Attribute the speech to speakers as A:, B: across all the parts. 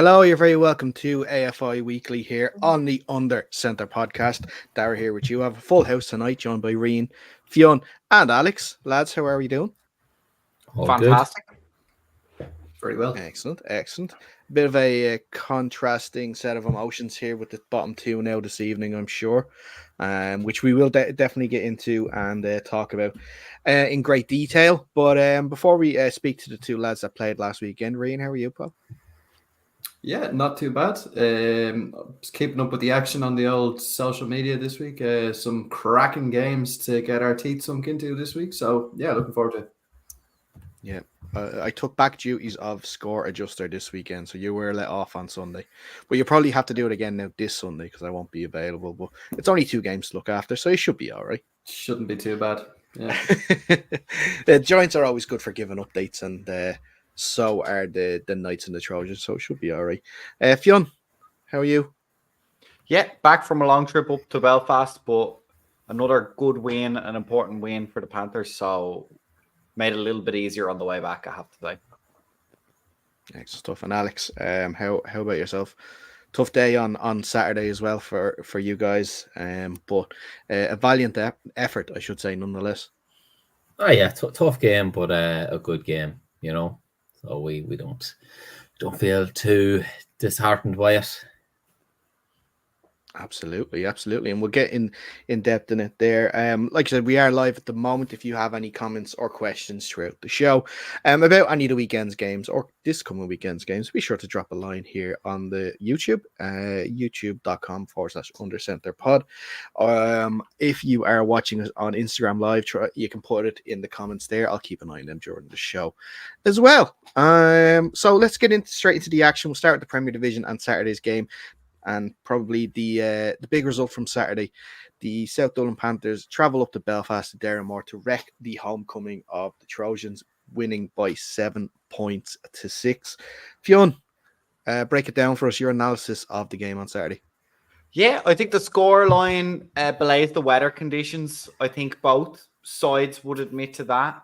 A: Hello, you're very welcome to AFI Weekly here on the Under Centre podcast. Dara here with you. I have a full house tonight, joined by Reen, Fionn, and Alex. Lads, how are we doing?
B: All
C: Fantastic.
B: Very well.
A: Excellent, excellent. Bit of a contrasting set of emotions here with the bottom two now this evening, I'm sure, which we will definitely get into and talk about in great detail. But before we speak to the two lads that played last weekend, Reen, how are you, pal?
B: Yeah, not too bad. Just keeping up with the action on the old social media this week. Some cracking games to get our teeth sunk into this week. So, yeah, looking forward to it.
A: Yeah, I took back duties of score adjuster this weekend, so you were let off on Sunday. But you probably have to do it again now this Sunday because I won't be available. But it's only 2 games to look after, so it should be all right.
B: Shouldn't be too bad. Yeah.
A: The Giants are always good for giving updates, and so are the Knights and the Trojans, so it should be all right. Fionn, how are you?
C: Yeah, back from a long trip up to Belfast, but another good win, an important win for the Panthers. So made it a little bit easier on the way back, I have to say.
A: Excellent stuff. And Alex, how about yourself? Tough day on Saturday as well for you guys, but a valiant effort, I should say, nonetheless.
D: Oh yeah, tough game, but a good game, you know. So we don't feel too disheartened by it.
A: Absolutely, and we'll get in depth in it there. Like I said, we are live at the moment. If you have any comments or questions throughout the show about any of the weekend's games or this coming weekend's games, be sure to drop a line here on the YouTube, youtube.com/undercenterpod. If you are watching us on Instagram Live, you can put it in the comments there. I'll keep an eye on them during the show as well. So let's get straight into the action. We'll start with the Premier Division and Saturday's game. And probably the big result from Saturday, the South Dublin Panthers travel up to Belfast to Derrimore to wreck the homecoming of the Trojans, winning by 7 points to 6. Fionn, break it down for us, your analysis of the game on Saturday.
C: Yeah, I think the scoreline belays the weather conditions. I think both sides would admit to that.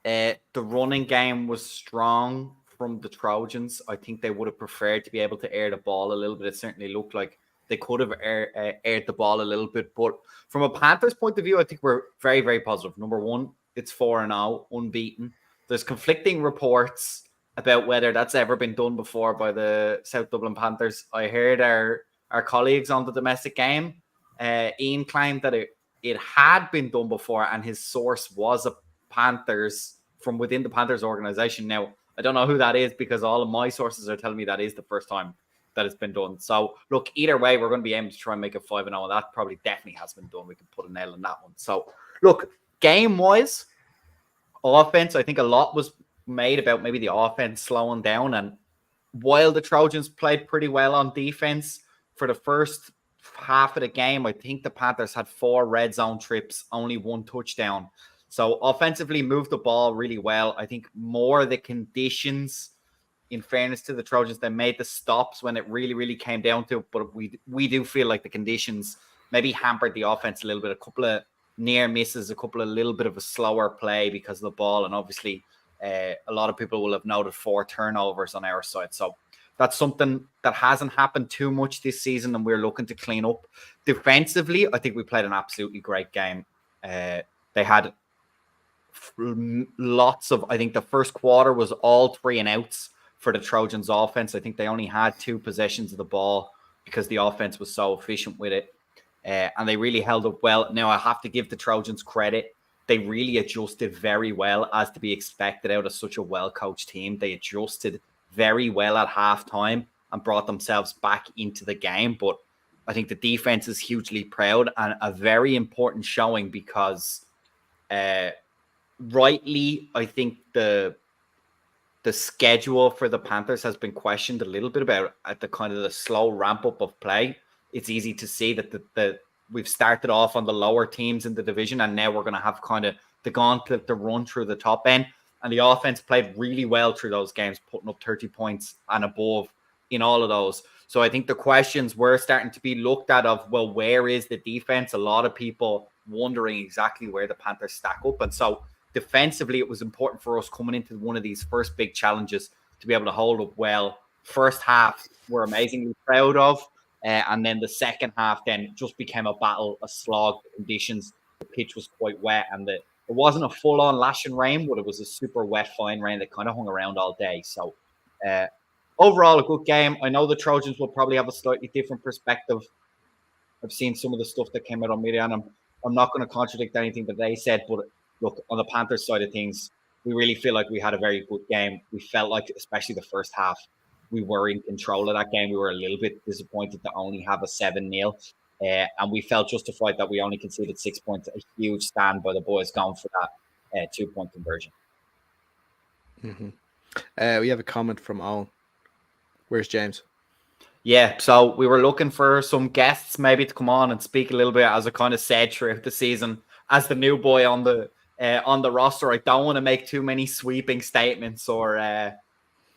C: The running game was strong from the Trojans. I think they would have preferred to be able to air the ball a little bit. It certainly looked like they could have aired the ball a little bit. But from a Panthers point of view, I think we're very, very positive. Number one, it's 4-0, unbeaten. There's conflicting reports about whether that's ever been done before by the South Dublin Panthers. I heard our colleagues on the domestic game, Ian claimed that it had been done before, and his source was a Panthers from within the Panthers organization. Now, I don't know who that is because all of my sources are telling me that is the first time that it's been done. So, look, either way, we're going to be aiming to try and make it 5-0. And that probably definitely has been done. We can put a nail in that one. So, look, game-wise, offense, I think a lot was made about maybe the offense slowing down. And while the Trojans played pretty well on defense for the first half of the game, I think the Panthers had 4 red zone trips, only 1 touchdown. So offensively moved the ball really well. I think more the conditions, in fairness to the Trojans, they made the stops when it really, really came down to it. But we do feel like the conditions maybe hampered the offense a little bit. A couple of near misses, a couple of little bit of a slower play because of the ball. And obviously a lot of people will have noted 4 turnovers on our side. So that's something that hasn't happened too much this season, and we're looking to clean up. Defensively, I think we played an absolutely great game. They had lots of, I think the first quarter was all 3 and outs for the Trojans offense. I think they only had 2 possessions of the ball because the offense was so efficient with it. And they really held up well. Now, I have to give the Trojans credit. They really adjusted very well, as to be expected out of such a well-coached team. They adjusted very well at halftime and brought themselves back into the game. But I think the defense is hugely proud and a very important showing because rightly, I think the schedule for the Panthers has been questioned a little bit about at the kind of the slow ramp up of play. It's easy to see that we've started off on the lower teams in the division, and now we're going to have kind of the gauntlet to run through the top end. And the offense played really well through those games, putting up 30 points and above in all of those. So I think the questions were starting to be looked at of, well, where is the defense? A lot of people wondering exactly where the Panthers stack up. And so defensively, it was important for us coming into one of these first big challenges to be able to hold up well first half we're amazingly proud of. And then the second half then just became a battle, a slog. The conditions, the pitch was quite wet, and it wasn't a full-on lashing rain, but it was a super wet, fine rain that kind of hung around all day. So overall, a good game. I know the Trojans will probably have a slightly different perspective. I've seen some of the stuff that came out on media, and I'm not going to contradict anything that they said, but look, on the Panthers side of things, we really feel like we had a very good game. We felt like, especially the first half, we were in control of that game. We were a little bit disappointed to only have a 7-0. And we felt justified that we only conceded 6 points. A huge stand by the boys going for that 2-point conversion.
A: We have a comment from Owen. Where's James?
C: Yeah, so we were looking for some guests maybe to come on and speak a little bit, as I kind of said throughout the season. As the new boy on the roster, I don't want to make too many sweeping statements or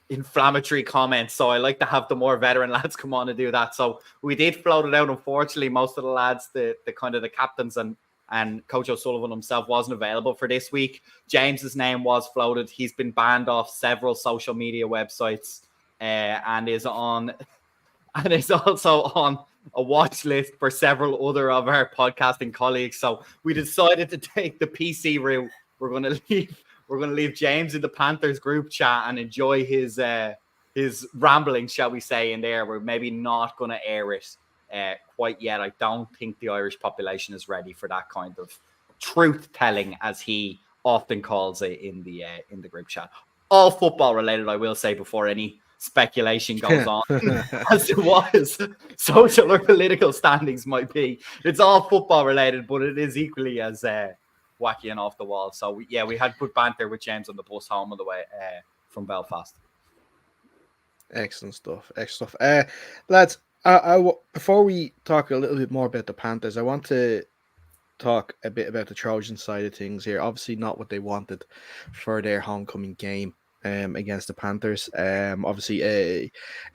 C: inflammatory comments, so I like to have the more veteran lads come on and do that. So we did float it out. Unfortunately, most of the lads, the kind of the captains and Coach O'Sullivan himself wasn't available for this week. James's name was floated. He's been banned off several social media websites and is also on a watch list for several other of our podcasting colleagues. So we decided to take the PC route. We're going to leave James in the Panthers group chat and enjoy his ramblings, shall we say, in there. We're maybe not going to air it quite yet. I don't think the Irish population is ready for that kind of truth telling, as he often calls it in the group chat. All football related, I will say, before any speculation goes on as to what his social or political standings might be. It's all football related, but it is equally as wacky and off the wall. So we had good banter with James on the bus home on the way from Belfast.
A: Excellent stuff. Lads, before we talk a little bit more about the Panthers, I want to talk a bit about the Trojan side of things here. Obviously not what they wanted for their homecoming game against the Panthers. Obviously a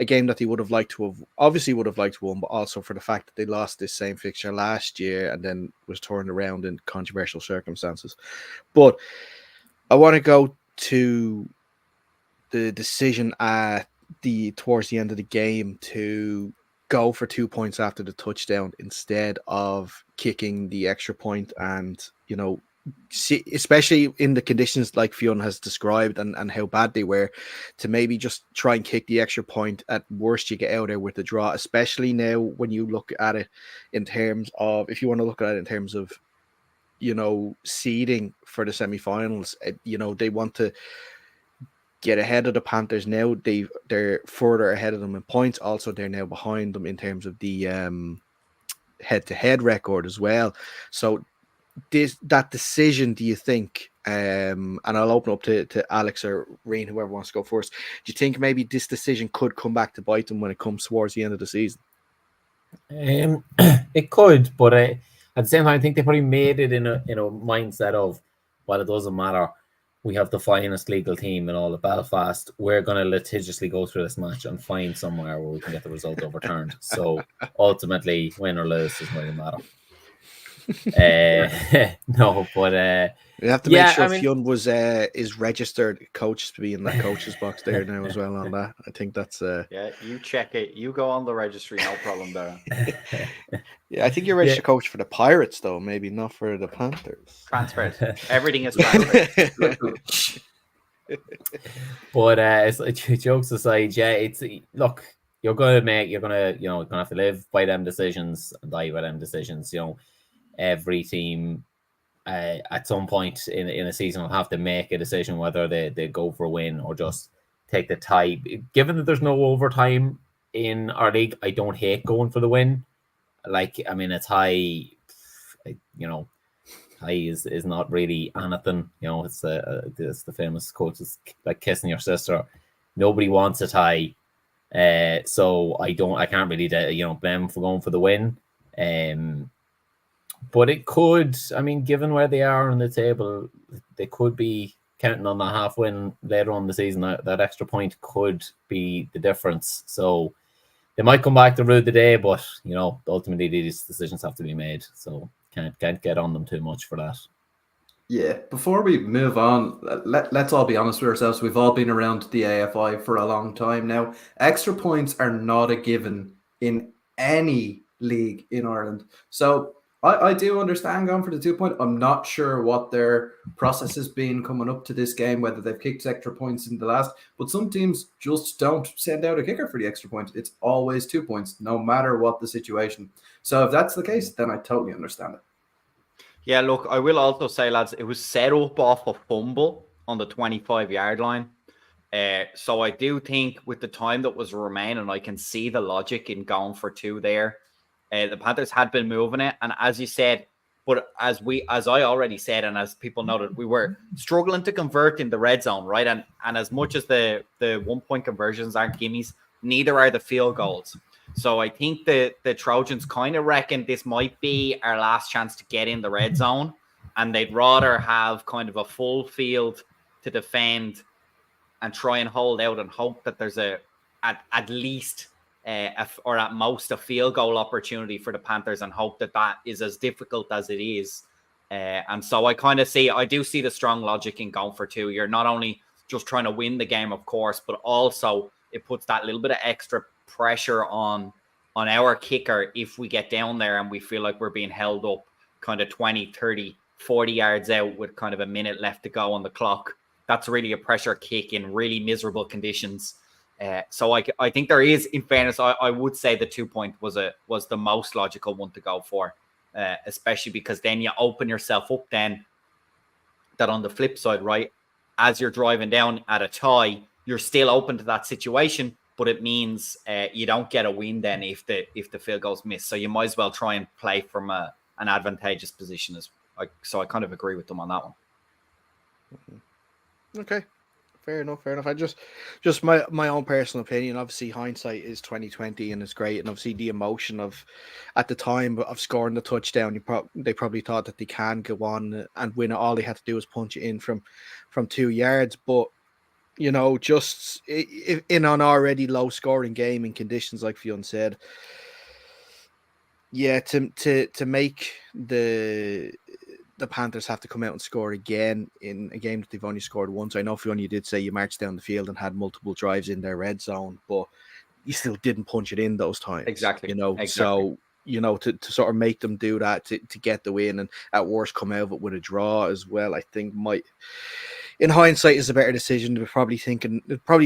A: game that they would have liked to won, but also for the fact that they lost this same fixture last year and then was turned around in controversial circumstances. But I want to go to the decision towards the end of the game to go for 2 points after the touchdown instead of kicking the extra point, and especially in the conditions like Fionn has described and how bad they were, to maybe just try and kick the extra point. At worst, you get out there with the draw, especially now when you look at it in terms of, if you want to look at it in terms of, seeding for the semi-finals, they want to get ahead of the Panthers now. They're further ahead of them in points. Also, they're now behind them in terms of the head-to-head record as well. So that decision, do you think, and I'll open up to Alex or Reen, whoever wants to go first, do you think maybe this decision could come back to bite them when it comes towards the end of the season?
D: It could, but at the same time, I think they probably made it in a mindset of, well, it doesn't matter. We have the finest legal team in all of Belfast. We're going to litigiously go through this match and find somewhere where we can get the result overturned. So ultimately, win or lose doesn't really matter. No, but
A: you have to make sure Fionn is registered coach to be in that coach's box there now as well on that. I think that's
C: you check it. You go on the registry, no problem there.
A: Yeah, I think you're registered coach for the Pirates though, maybe not for the Panthers.
C: Transferred. Everything is transferred.
D: But jokes aside, it's look, you're gonna have to live by them decisions and die by them decisions. Every team at some point in a season will have to make a decision whether they go for a win or just take the tie. Given that there's no overtime in our league, I don't hate going for the win. A tie, tie is not really anything. It's the famous quote, it's like kissing your sister. Nobody wants a tie. So I can't really blame them for going for the win. But it could, given where they are on the table, they could be counting on that half win later on in the season. That extra point could be the difference. So they might come back to rue the day, but ultimately these decisions have to be made. So can't get on them too much for that.
B: Yeah, before we move on, let's all be honest with ourselves. We've all been around the AFI for a long time now. Extra points are not a given in any league in Ireland. So I do understand going for the 2 point. I'm not sure what their process has been coming up to this game, whether they've kicked extra points in the last, but some teams just don't send out a kicker for the extra point. It's always 2 points, no matter what the situation. So if that's the case, then I totally understand it.
C: Yeah, look, I will also say, lads, it was set up off a fumble on the 25-yard line. So I do think with the time that was remaining, I can see the logic in going for 2 there. The Panthers had been moving it, and as you said, but as I already said, and as people noted, we were struggling to convert in the red zone, right? And as much as the 1-point conversions aren't gimmies, neither are the field goals. So I think the Trojans kind of reckon this might be our last chance to get in the red zone, and they'd rather have kind of a full field to defend and try and hold out and hope that there's at least or at most a field goal opportunity for the Panthers, and hope that is as difficult as it is. And so I do see the strong logic in going for 2. You're not only just trying to win the game, of course, but also it puts that little bit of extra pressure on our kicker if we get down there and we feel like we're being held up kind of 20, 30, 40 yards out with kind of a minute left to go on the clock. That's really a pressure kick in really miserable conditions. So I think there is, in fairness, I would say the 2-point was the most logical one to go for, especially because then you open yourself up then that on the flip side, right, as you're driving down at a tie, you're still open to that situation, but it means you don't get a win then if the field goal's missed. So you might as well try and play from an advantageous position. So I kind of agree with them on that one.
A: Okay, fair enough. I just my own personal opinion. Obviously, hindsight is 2020, and it's great. And obviously, the emotion of at the time of scoring the touchdown, they probably thought that they can go on and win it. All they had to do was punch it in from 2 yards. But just in an already low scoring game in conditions like Fionn said, yeah, to make the Panthers have to come out and score again in a game that they've only scored once. I know, Fiona, you did say you marched down the field and had multiple drives in their red zone, but you still didn't punch it in those times.
C: Exactly.
A: So, to sort of make them do that to get the win and at worst come out of it with a draw as well, I think in hindsight is a better decision. They're probably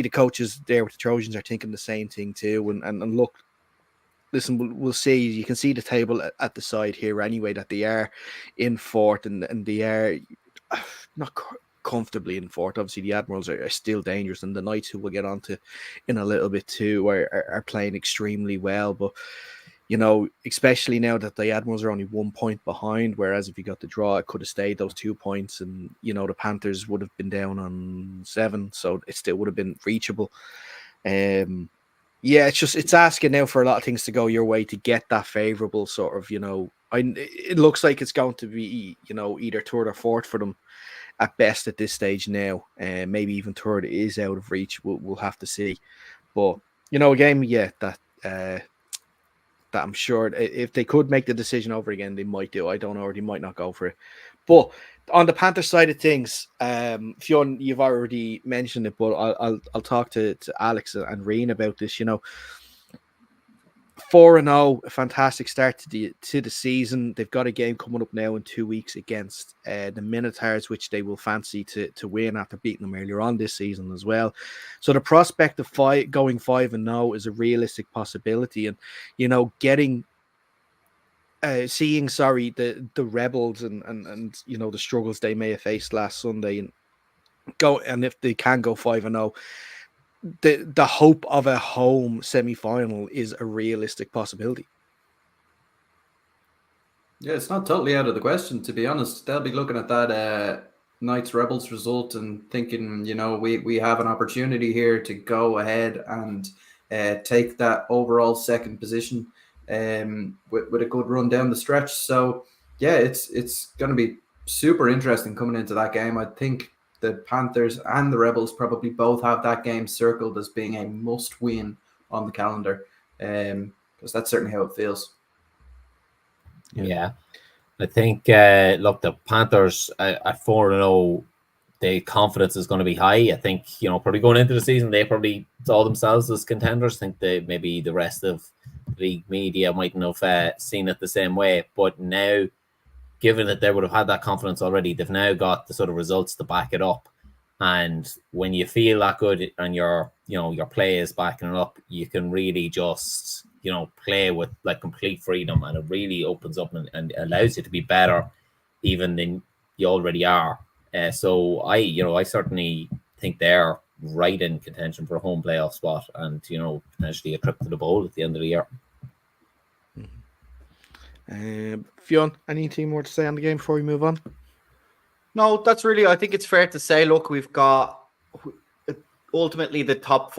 A: the coaches there with the Trojans are thinking the same thing too. And look, listen, we'll see. You can see the table at the side here anyway, that they are in fourth and they are not comfortably in fourth. Obviously, the Admirals are still dangerous, and the Knights, who we'll get onto in a little bit too, are playing extremely well. But, especially now that the Admirals are only 1 point behind, whereas if you got the draw, it could have stayed those 2 points, and, the Panthers would have been down on 7, so it still would have been reachable. Yeah, it's asking now for a lot of things to go your way to get that favourable sort of, it looks like it's going to be, either third or fourth for them at best at this stage now. Maybe even third is out of reach. We'll have to see. But, a game, yeah, that I'm sure if they could make the decision over again, they might do. I don't know, or they might not go for it. But on the Panther side of things, Fionn, you've already mentioned it, but I'll talk to Alex and Reen about this. 4-0, a fantastic start to the season. They've got a game coming up now in 2 weeks against the Minotaurs, which they will fancy to win after beating them earlier on this season as well. So the prospect of going 5-0 is a realistic possibility, and getting. Seeing the Rebels and the struggles they may have faced last Sunday, and if they can go 5-0, the hope of a home semi-final is a realistic possibility.
B: Yeah, it's not totally out of the question, to be honest. They'll be looking at that Knights Rebels result and thinking, we have an opportunity here to go ahead and take that overall second position with a good run down the stretch. So yeah, it's going to be super interesting coming into that game. I think the Panthers and the Rebels probably both have that game circled as being a must win on the calendar, because that's certainly how it feels.
D: Yeah. I think, look, the Panthers at 4-0, the confidence is going to be high. I think, probably going into the season, they probably saw themselves as contenders. I think that maybe the rest of the league media mightn't have seen it the same way. But now, given that they would have had that confidence already, they've now got the sort of results to back it up. And when you feel that good and your play is backing it up, you can really just, play with like complete freedom, and it really opens up and allows you to be better even than you already are. So I certainly think they're right in contention for a home playoff spot, and potentially a trip to the bowl at the end of the year.
A: Fionn, anything more to say on the game before we move on?
C: No, that's really, I think it's fair to say, look, we've got ultimately the top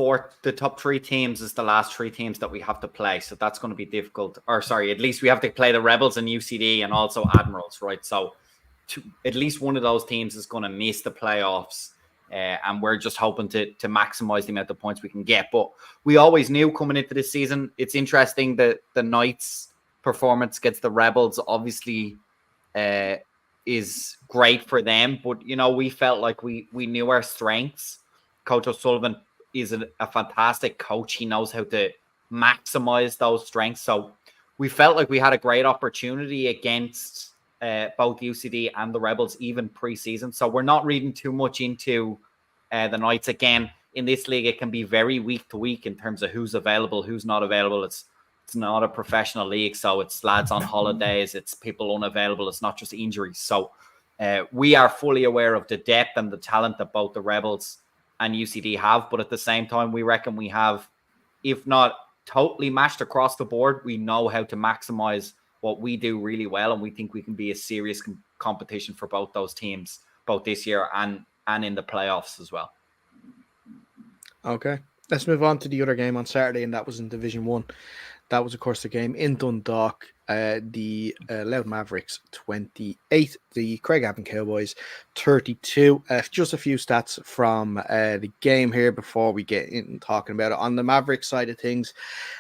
C: three teams is the last three teams that we have to play. So that's going to be difficult. Or sorry, at least we have to play the Rebels and UCD and also Admirals, right? So at least one of those teams is going to miss the playoffs. And we're just hoping to maximize the amount of points we can get. But we always knew coming into this season, it's interesting that the Knights' performance against the Rebels obviously is great for them. But, we felt like we knew our strengths. Coach O'Sullivan is a fantastic coach. He knows how to maximize those strengths. So we felt like we had a great opportunity against both UCD and the Rebels, even preseason. So we're not reading too much into the Knights. Again, in this league, it can be very week to week in terms of who's available, who's not available. It's not a professional league, so it's lads on holidays, it's people unavailable, it's not just injuries. So we are fully aware of the depth and the talent that both the Rebels and UCD have, but at the same time, we reckon we have, if not totally matched across the board, we know how to maximize what we do really well, and we think we can be a serious competition for both those teams, both this year and in the playoffs as well.
A: Okay, let's move on to the other game on Saturday, and that was in Division 1. That was, of course, the game in Dundalk. The Loud Mavericks 28, the Craigavon Cowboys 32. Just a few stats from the game here before we get in talking about it. On the Mavericks side of things,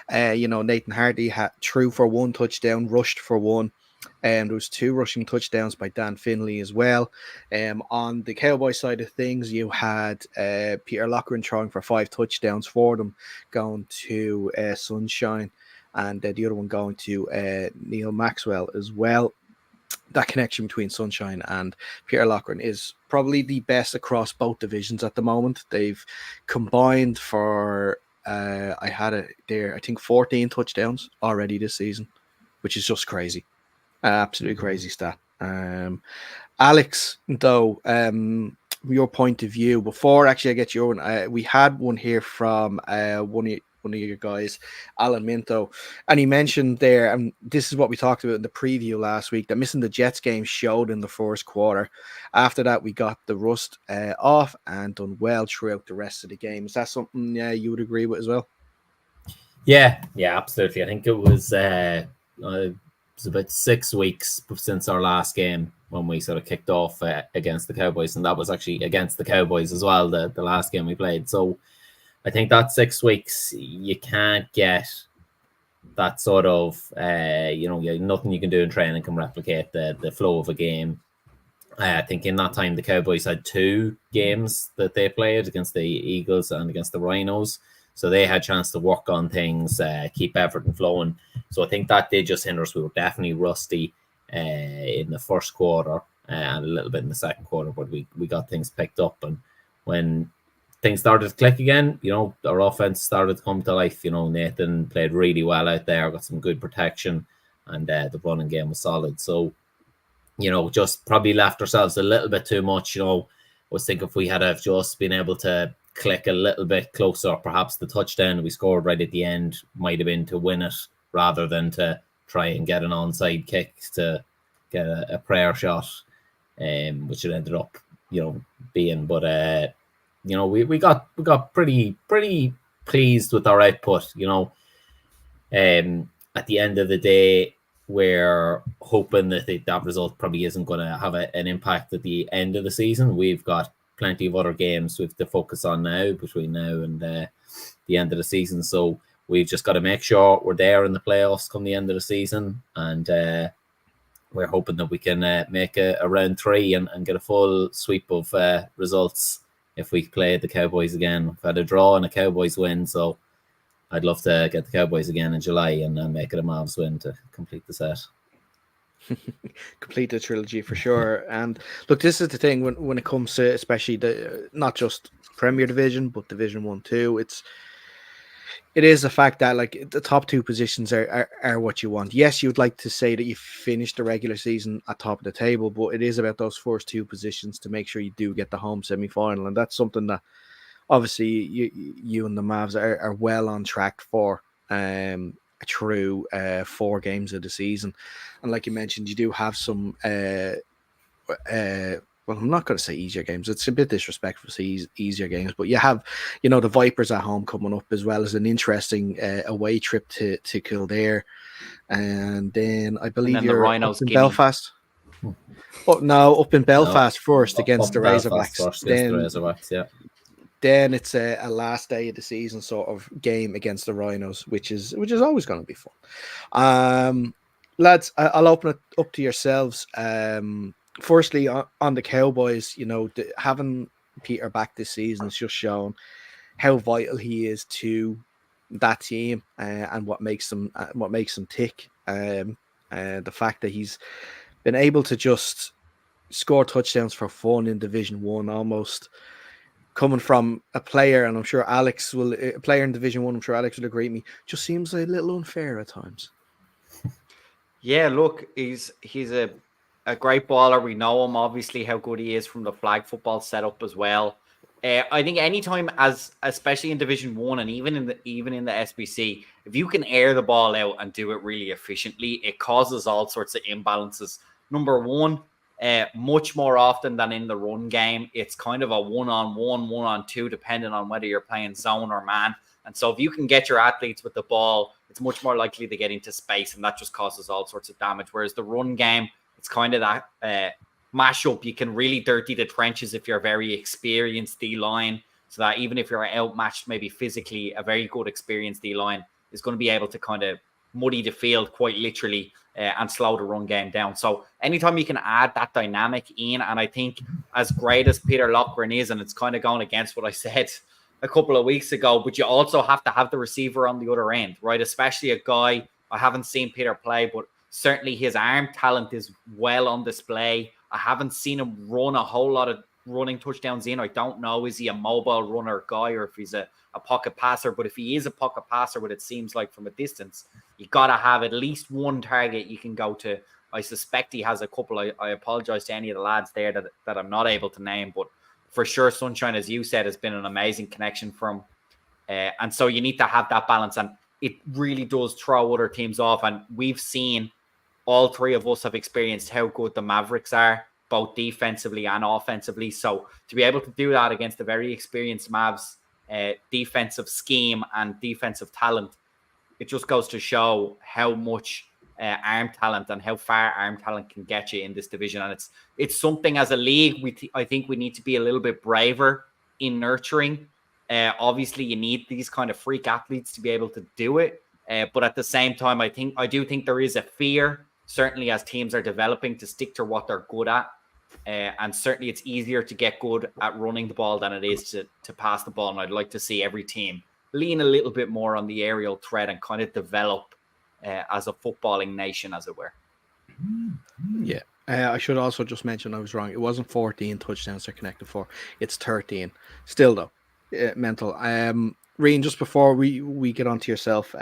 A: Nathan Hardy threw for 1 touchdown, rushed for 1. And there was 2 rushing touchdowns by Dan Finley as well. On the Cowboys side of things, you had Peter Lochran throwing for 5 touchdowns for them, going to Sunshine, and the other one going to Neil Maxwell as well. That connection between Sunshine and Peter Lochran is probably the best across both divisions at the moment. They've combined for, I had it there, I think 14 touchdowns already this season, which is just crazy. Absolutely crazy stat. Alex, though, your point of view, before actually I get your one, we had one here from one of your guys, Alan Minto, and he mentioned there, and this is what we talked about in the preview last week, that missing the Jets game showed in the first quarter. After that, we got the rust off and done well throughout the rest of the game. Is that something you would agree with as well?
D: Yeah, absolutely. I think it was about 6 weeks since our last game when we sort of kicked off against the Cowboys, and that was actually against the Cowboys as well, the last game we played. So I think that 6 weeks, you can't get that sort of, nothing you can do in training can replicate the flow of a game. I think in that time, the Cowboys had 2 games that they played against the Eagles and against the Rhinos. So they had a chance to work on things, keep everything flowing. So I think that did just hinder us. We were definitely rusty in the first quarter and a little bit in the second quarter, but we got things picked up. And when things started to click again, our offense started to come to life. Nathan played really well out there, got some good protection, and the running game was solid. So, just probably left ourselves a little bit too much. I was thinking if we had have just been able to click a little bit closer, perhaps the touchdown we scored right at the end might have been to win it rather than to try and get an onside kick to get a prayer shot, which it ended up, being. But we got pretty pleased with our output. At the end of the day, we're hoping that that result probably isn't going to have an impact at the end of the season. We've got plenty of other games we have to focus on now between now and the end of the season. So we've just got to make sure we're there in the playoffs come the end of the season, and we're hoping that we can make a round 3 and get a full sweep of results if we play the Cowboys again. We've had a draw and a Cowboys win, so I'd love to get the Cowboys again in July and make it a Mavs win to complete the set.
A: Complete the trilogy for sure. And look, this is the thing when it comes to especially the not just Premier Division but Division 1 too. It is the fact that like the top 2 positions are what you want. Yes, you'd like to say that you finished the regular season at top of the table, but it is about those first 2 positions to make sure you do get the home semi-final, and that's something that obviously you and the Mavs are well on track for through 4 games of the season. And like you mentioned, you do have some well, I'm not going to say easier games. It's a bit disrespectful to say easier games, but you have, the Vipers at home coming up, as well as an interesting away trip to Kildare, and then I believe
C: the
A: you're
C: Rhinos
A: up in Belfast. Oh no, up in Belfast first against the Razorbacks. Then it's a last day of the season sort of game against the Rhinos, which is always going to be fun. Lads, I'll open it up to yourselves. Firstly, on the Cowboys, having Peter back this season has just shown how vital he is to that team and what makes them tick. The fact that he's been able to just score touchdowns for fun in Division 1, almost coming from a player, and I'm sure Alex will, a player in Division 1, I'm sure Alex will agree with me, just seems a little unfair at times.
C: Yeah, look, he's a great baller. We know him, obviously, how good he is from the flag football setup as well. I think anytime, especially in Division 1 and even in the SBC, if you can air the ball out and do it really efficiently, it causes all sorts of imbalances. Number one, much more often than in the run game, it's kind of a 1-on-1, 1-on-2, depending on whether you're playing zone or man. And so if you can get your athletes with the ball, it's much more likely to get into space, and that just causes all sorts of damage. Whereas the run game, it's kind of that mashup. You can really dirty the trenches if you're a very experienced D-line, so that even if you're outmatched maybe physically, a very good experienced D-line is going to be able to kind of muddy the field quite literally and slow the run game down. So anytime you can add that dynamic in, and I think as great as Peter Lochran is, and it's kind of going against what I said a couple of weeks ago, but you also have to have the receiver on the other end, right? Especially a guy, I haven't seen Peter play, but certainly his arm talent is well on display. I haven't seen him run a whole lot of running touchdowns in. I don't know, is he a mobile runner guy or if he's a pocket passer? But if he is a pocket passer, what it seems like from a distance, you got to have at least one target you can go to. I suspect he has a couple. I apologize to any of the lads there that I'm not able to name, but for sure, Sunshine, as you said, has been an amazing connection from. And so you need to have that balance, and it really does throw other teams off. And we've seen, all 3 of us have experienced how good the Mavericks are, both defensively and offensively. So to be able to do that against a very experienced Mavs defensive scheme and defensive talent, it just goes to show how much arm talent and how far arm talent can get you in this division. And it's something as a league, I think we need to be a little bit braver in nurturing. Obviously, you need these kind of freak athletes to be able to do it. But at the same time, I do think there is a fear, certainly as teams are developing, to stick to what they're good at. And certainly it's easier to get good at running the ball than it is to pass the ball. And I'd like to see every team lean a little bit more on the aerial threat and kind of develop as a footballing nation, as it were.
A: Yeah. I should also just mention I was wrong. It wasn't 14 touchdowns they're connected for. It's 13. Still, though, mental. Reen, just before we get on to yourself,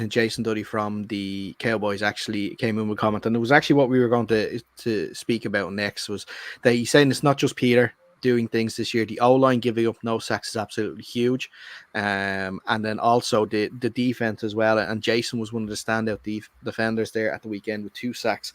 A: Jason Duddy from the Cowboys actually came in with a comment, and it was actually what we were going to speak about next, was that he's saying it's not just Peter doing things this year. The O-line giving up no sacks is absolutely huge, and then also the defense as well. And Jason was one of the standout defenders there at the weekend with 2 sacks.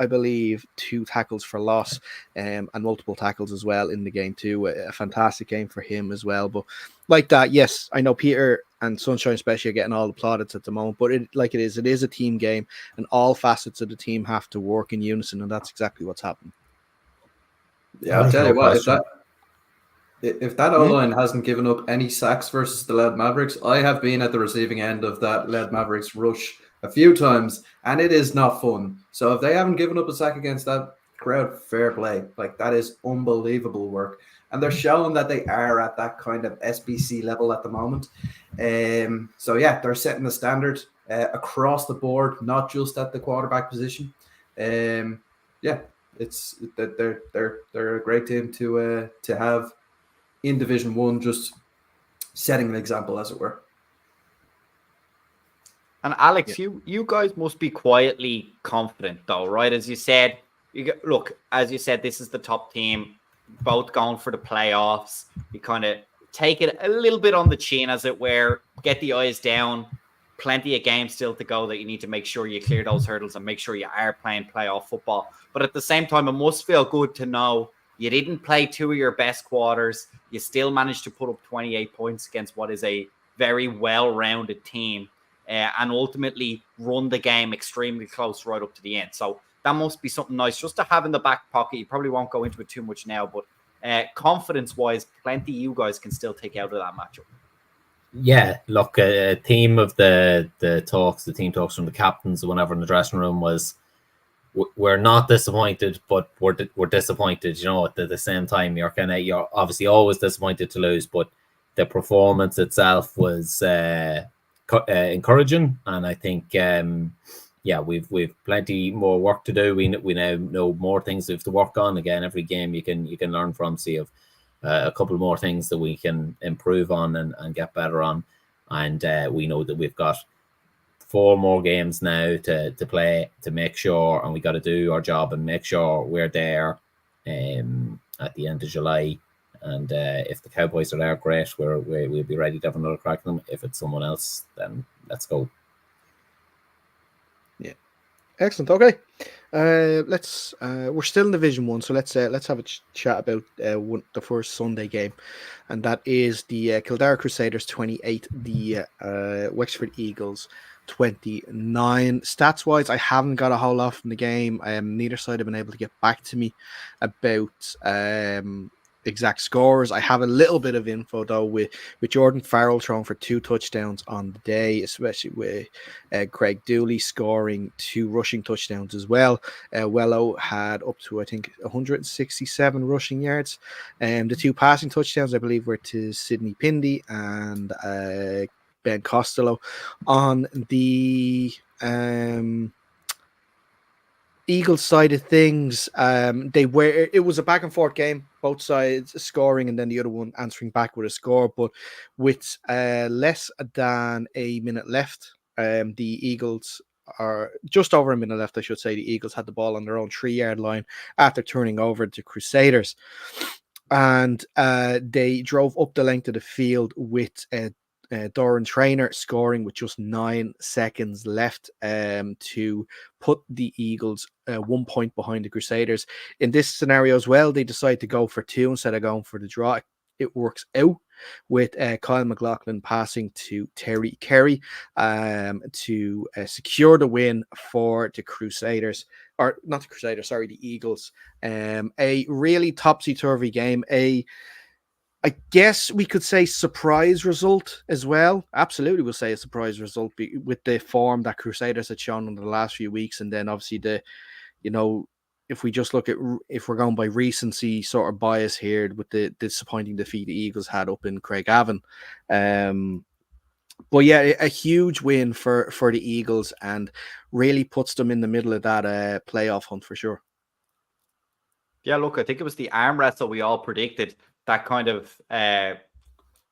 A: I believe 2 tackles for loss, and multiple tackles as well in the game too. A fantastic game for him as well. But like that, yes, I know Peter and Sunshine especially are getting all the plaudits at the moment, but it is a team game, and all facets of the team have to work in unison, and that's exactly what's happening.
B: Yeah, I'll tell you what, if that O-line hasn't given up any sacks versus the Lead Mavericks, I have been at the receiving end of that Lead Mavericks rush a few times, and it is not fun. So if they haven't given up a sack against that crowd, fair play. Like, that is unbelievable work. And they're showing that they are at that kind of SBC level at the moment. So yeah, they're setting the standard across the board, not just at the quarterback position. Yeah, it's they're a great team to have in Division 1, just setting an example, as it were.
C: And Alex, you guys must be quietly confident, though, right? As you said, as you said, this is the top team, both going for the playoffs. You kind of take it a little bit on the chin, as it were, get the eyes down. Plenty of games still to go that you need to make sure you clear those hurdles and make sure you are playing playoff football. But at the same time, it must feel good to know you didn't play two of your best quarters. You still managed to put up 28 points against what is a very well-rounded team. And ultimately run the game extremely close right up to the end. So that must be something nice just to have in the back pocket. You probably won't go into it too much now, but confidence-wise, plenty you guys can still take out of that matchup.
D: Yeah, look, a theme of the team talks from the captains, whenever in the dressing room, was we're not disappointed, but we're disappointed. You know, at the same time, you're obviously always disappointed to lose, but the performance itself was encouraging, and I think we've plenty more work to do. We now know more things we have to work on. Again, every game you can learn from. See of a couple more things that we can improve on and get better on, and we know that we've got 4 more games now to play to make sure, and we got to do our job and make sure we're there at the end of July. And if the Cowboys are there, great. We'll be ready to have another crack at them. If it's someone else, then let's go.
A: Yeah, excellent. Okay, let's. We're still in Division 1, so let's have a chat about the first Sunday game, and that is the Kildare Crusaders 28, the Wexford Eagles 29. Stats wise, I haven't got a whole lot from the game. Neither side have been able to get back to me about exact scores. I have a little bit of info though with Jordan Farrell throwing for 2 touchdowns on the day, especially with Craig Dooley scoring 2 rushing touchdowns as well. Wello had up to, I think, 167 rushing yards. The 2 passing touchdowns, I believe, were to Sidney Pindy and Ben Costello. On the Eagles side of things, it was a back and forth game, both sides scoring and then the other one answering back with a score. But with less than a minute left, the Eagles are just over a minute left, I should say. The Eagles had the ball on their own 3-yard line after turning over the Crusaders, and they drove up the length of the field with Doran Traynor scoring with just 9 seconds left to put the Eagles 1 point behind the Crusaders. In this scenario as well, they decide to go for 2 instead of going for the draw. It works out with Kyle McLaughlin passing to Terry Kerry to secure the win for the Crusaders, or not the Crusaders, sorry, the Eagles. A really topsy-turvy game, I guess we could say surprise result as well. Absolutely, we'll say a surprise result with the form that Crusaders had shown in the last few weeks, and then obviously if we just look at, if we're going by recency sort of bias here with the disappointing defeat the Eagles had up in Craigavon. But yeah, a huge win for the Eagles and really puts them in the middle of that playoff hunt for sure.
C: Yeah, look, I think it was the arm wrestle we all predicted, that kind of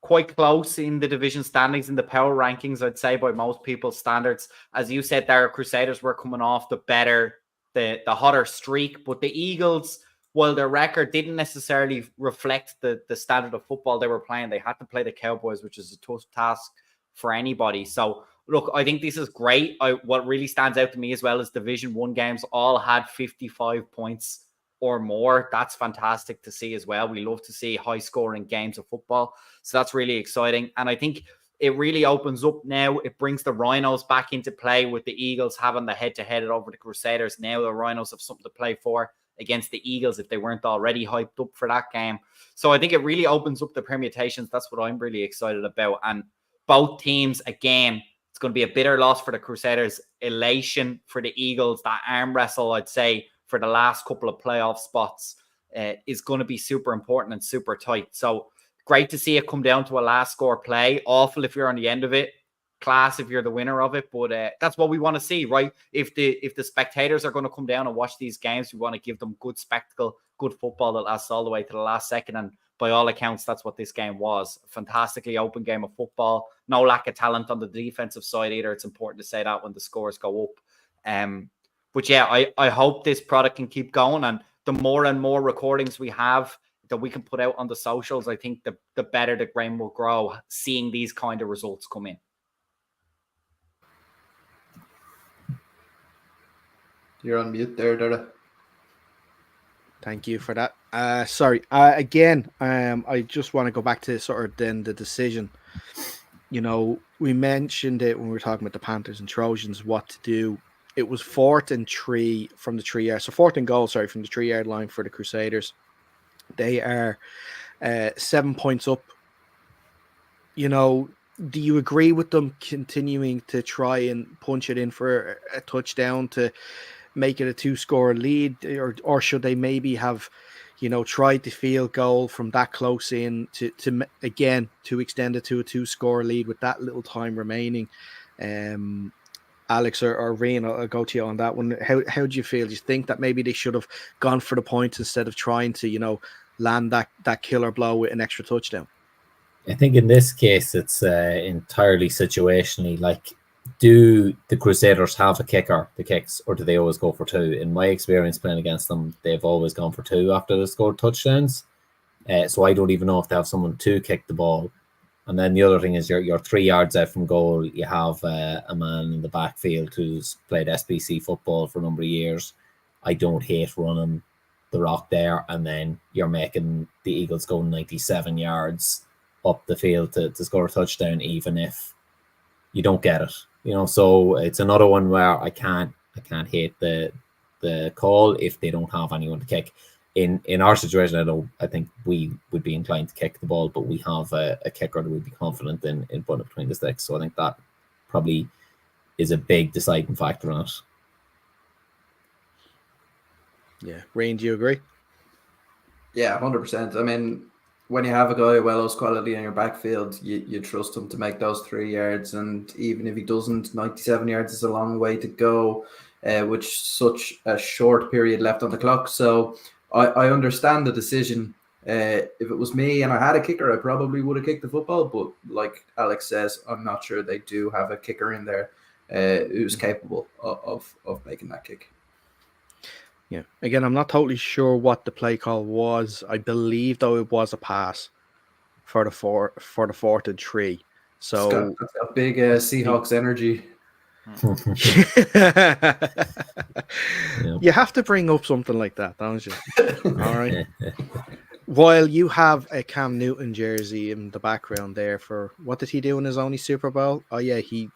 C: quite close in the division standings, in the power rankings, I'd say, by most people's standards. As you said, their Crusaders were coming off the hotter streak, but the Eagles, while their record didn't necessarily reflect the standard of football they were playing, they had to play the Cowboys, which is a tough task for anybody. So look, I think this is great. What really stands out to me as well is Division 1 games all had 55 points or more. That's fantastic to see as well. We love to see high scoring games of football. So that's really exciting. And I think it really opens up now. It brings the Rhinos back into play with the Eagles having the head-to-head over the Crusaders. Now the Rhinos have something to play for against the Eagles if they weren't already hyped up for that game. So I think it really opens up the permutations. That's what I'm really excited about. And both teams, again, it's going to be a bitter loss for the Crusaders, elation for the Eagles. That arm wrestle, I'd say, for the last couple of playoff spots is going to be super important and super tight. So great to see it come down to a last score play. Awful if you're on the end of it. Class if you're the winner of it. But that's what we want to see, right? If the spectators are going to come down and watch these games, we want to give them good spectacle, good football that lasts all the way to the last second. And by all accounts, that's what this game was. A fantastically open game of football. No lack of talent on the defensive side either. It's important to say that when the scores go up. But yeah, I hope this product can keep going. And the more and more recordings we have that we can put out on the socials, I think the better the game will grow, seeing these kind of results come in.
B: You're on mute there, Dara.
A: Thank you for that. Sorry. Again, I just want to go back to sort of then the decision. You know, we mentioned it when we were talking about the Panthers and Trojans, what to do. It was 4th and 3 from the 3 yard. So 4th and goal, sorry, from the 3 yard line for the Crusaders. They are 7 points up. You know, do you agree with them continuing to try and punch it in for a touchdown to make it a 2-score lead, or should they maybe have, you know, tried the field goal from that close in to extend it to a 2-score lead with that little time remaining? Alex or Rian, I'll go to you on that one. How do you feel? Do you think that maybe they should have gone for the points instead of trying to, you know, land that killer blow with an extra touchdown?
D: I think in this case, it's entirely situationally. Like, do the Crusaders have a kicker that kicks, or do they always go for 2? In my experience playing against them, they've always gone for 2 after they scored touchdowns. So I don't even know if they have someone to kick the ball. And then the other thing is you're 3 yards out from goal. You have a man in the backfield who's played SBC football for a number of years. I don't hate running the rock there, and then you're making the Eagles go 97 yards up the field to score a touchdown, even if you don't get it. You know, so it's another one where I can't hate the call if they don't have anyone to kick. In our situation, I think we would be inclined to kick the ball, but we have a kicker that we'd be confident in putting it between the sticks. So I think that probably is a big deciding factor in it.
A: Yeah. Rain, do you agree?
B: Yeah, 100%. I mean, when you have a guy of Wello's quality in your backfield, you trust him to make those 3 yards. And even if he doesn't, 97 yards is a long way to go, with such a short period left on the clock. So I understand the decision. If it was me and I had a kicker, I probably would have kicked the football. But like Alex says, I'm not sure they do have a kicker in there who's capable of making that kick.
A: Yeah. Again, I'm not totally sure what the play call was. I believe, though, it was a pass for the 4th and 3. So
B: it's got big Seahawks energy.
A: You have to bring up something like that, don't you? All right. While you have a Cam Newton jersey in the background there for what did he do in his only Super Bowl? Oh yeah, he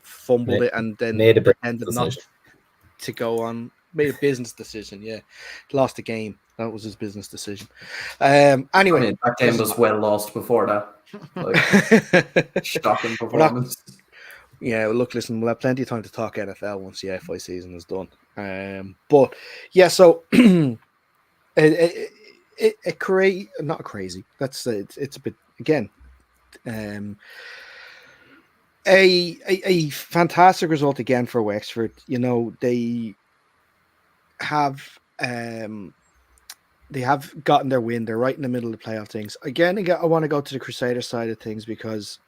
A: fumbled it and then pretended not to go on. Made a business decision. Yeah, lost the game. That was his business decision. Anyway,
B: I mean, that game was well lost before that. Like, shocking performance.
A: Yeah, well, look, listen, we'll have plenty of time to talk NFL once the AFI season is done. But yeah, so not crazy. That's it's a bit again. A fantastic result again for Wexford. You know, they have gotten their win. They're right in the middle of the playoff things. Again, I want to go to the Crusader side of things because,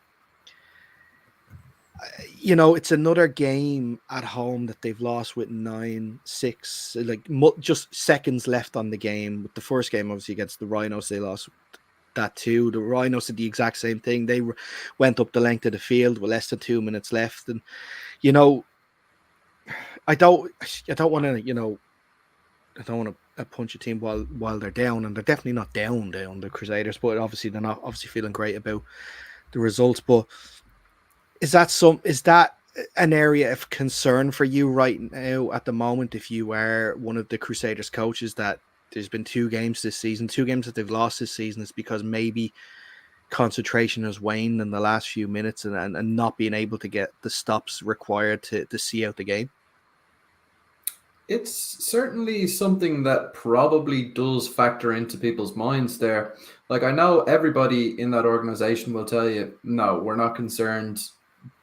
A: you know, it's another game at home that they've lost with 9-6, like just seconds left on the game. With the first game, obviously, against the Rhinos, they lost that too. The Rhinos did the exact same thing. They went up the length of the field with less than 2 minutes left. And, you know, I don't want to, you know, I don't want to punch a team while they're down, and they're definitely not down, the Crusaders, but obviously they're not feeling great about the results. But is that an area of concern for you right now at the moment, if you are one of the Crusaders coaches, that there's been 2 games this season, 2 games that they've lost this season, is because maybe concentration has waned in the last few minutes and not being able to get the stops required to see out the game?
B: It's certainly something that probably does factor into people's minds there. Like, I know everybody in that organization will tell you, no, we're not concerned,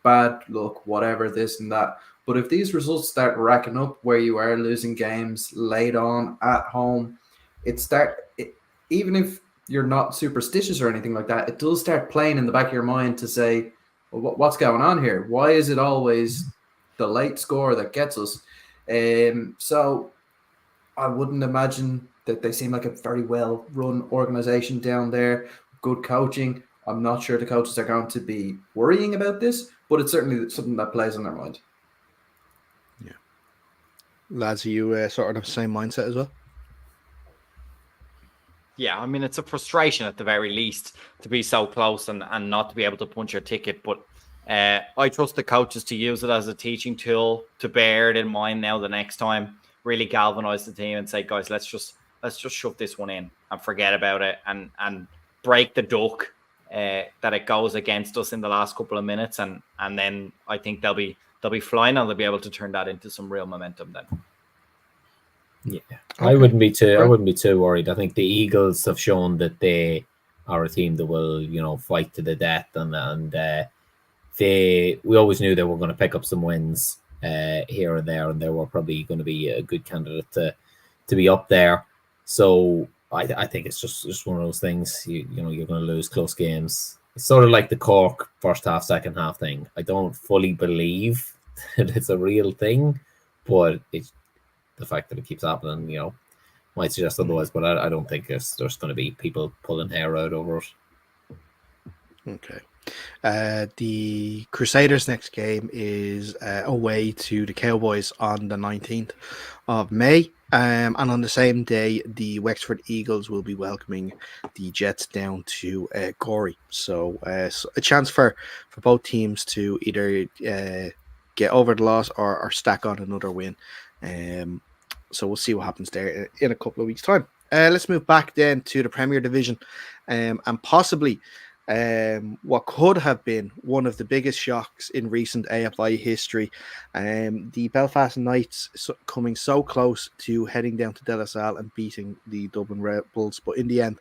B: bad luck, whatever, this and that. But if these results start racking up where you are losing games late on at home, even if you're not superstitious or anything like that, it does start playing in the back of your mind to say, well, what's going on here? Why is it always the late score that gets us? So I wouldn't imagine that they seem like a very well-run organization down there, good coaching. I'm not sure the coaches are going to be worrying about this, but it's certainly something that plays on their mind.
A: Yeah. Lads, are you sort of the same mindset as well?
C: Yeah, I mean, it's a frustration at the very least to be so close and not to be able to punch your ticket. But I trust the coaches to use it as a teaching tool, to bear it in mind now the next time, really galvanize the team and say, guys, let's just shove this one in and forget about it and break the duck that it goes against us in the last couple of minutes. And then I think they'll be flying and they'll be able to turn that into some real momentum then.
D: Yeah,
A: okay.
D: I wouldn't be too worried. I think the Eagles have shown that they are a team that will, fight to the death, and we always knew they were going to pick up some wins here and there, and they were probably going to be a good candidate to be up there. So I think it's just one of those things. You're going to lose close games. It's sort of like the Cork first half, second half thing. I don't fully believe that it's a real thing, but it's the fact that it keeps happening, might suggest otherwise. But I don't think there's going to be people pulling hair out over it.
A: Okay. The Crusaders' next game is away to the Cowboys on the 19th of May. And on the same day, the Wexford Eagles will be welcoming the Jets down to Gorey. So a chance for both teams to either get over the loss or stack on another win. So we'll see what happens there in a couple of weeks' time. Let's move back then to the Premier Division and possibly what could have been one of the biggest shocks in recent AFI history. The Belfast Knights coming so close to heading down to De La Salle and beating the Dublin Rebels. But in the end,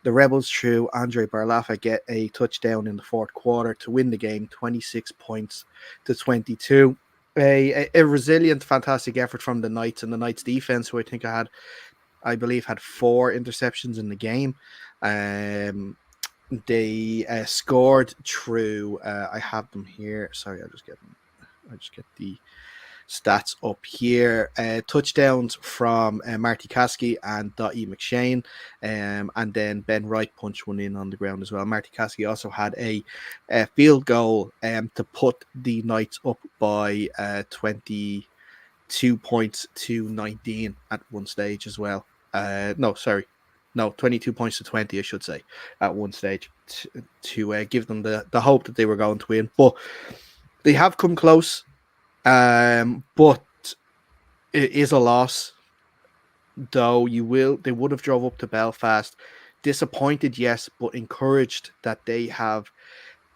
A: the Rebels, through Andre Barlafa, get a touchdown in the fourth quarter to win the game 26 points to 22. A resilient, fantastic effort from the Knights and the Knights defense, who I believe had 4 interceptions in the game. They scored through. I have them here. Sorry, I just get the stats up here. Touchdowns from Marty Caskey and Dottie McShane, and then Ben Wright punched one in on the ground as well. Marty Caskey also had a field goal to put the Knights up by 22 points to 19 at one stage as well. 22 points to 20, I should say, at one stage to give them the hope that they were going to win. But they have come close, but it is a loss. Though they would have drove up to Belfast, disappointed, yes, but encouraged that they have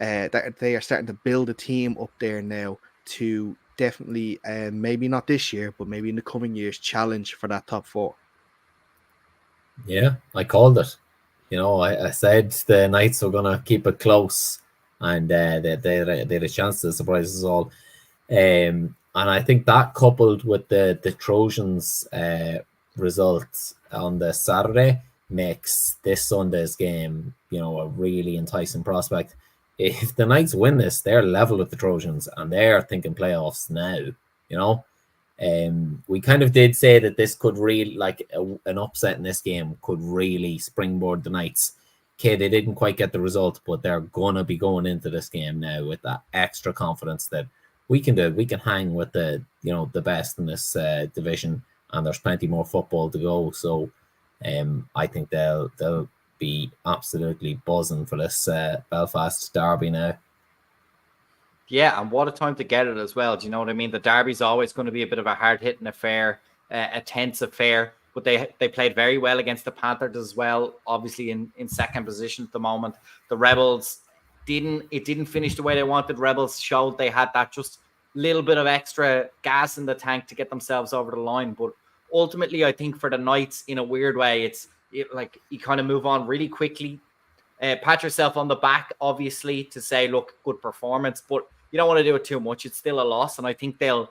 A: that they are starting to build a team up there now to definitely, maybe not this year, but maybe in the coming years, challenge for that top 4.
D: Yeah, I called it. I said the Knights were going to keep it close, and they had a chance to surprise us all. And I think that, coupled with the Trojans' results on the Saturday, makes this Sunday's game, a really enticing prospect. If the Knights win this, they're level with the Trojans, and they're thinking playoffs now. We kind of did say that this could really, an upset in this game could really springboard the Knights. Okay, they didn't quite get the result, but they're gonna be going into this game now with that extra confidence that we can hang with the best in this division, and there's plenty more football to go. So I think they'll be absolutely buzzing for this Belfast derby now.
C: Yeah, and what a time to get it as well. Do you know what I mean? The derby's always going to be a bit of a hard-hitting affair, a tense affair. but they played very well against the Panthers as well, obviously in second position at the moment. The Rebels didn't finish the way they wanted. Rebels showed they had that just little bit of extra gas in the tank to get themselves over the line, but ultimately I think for the Knights, in a weird way, like you kind of move on really quickly, pat yourself on the back, obviously, to say, look, good performance, but you don't want to do it too much. It's still a loss, and I think they'll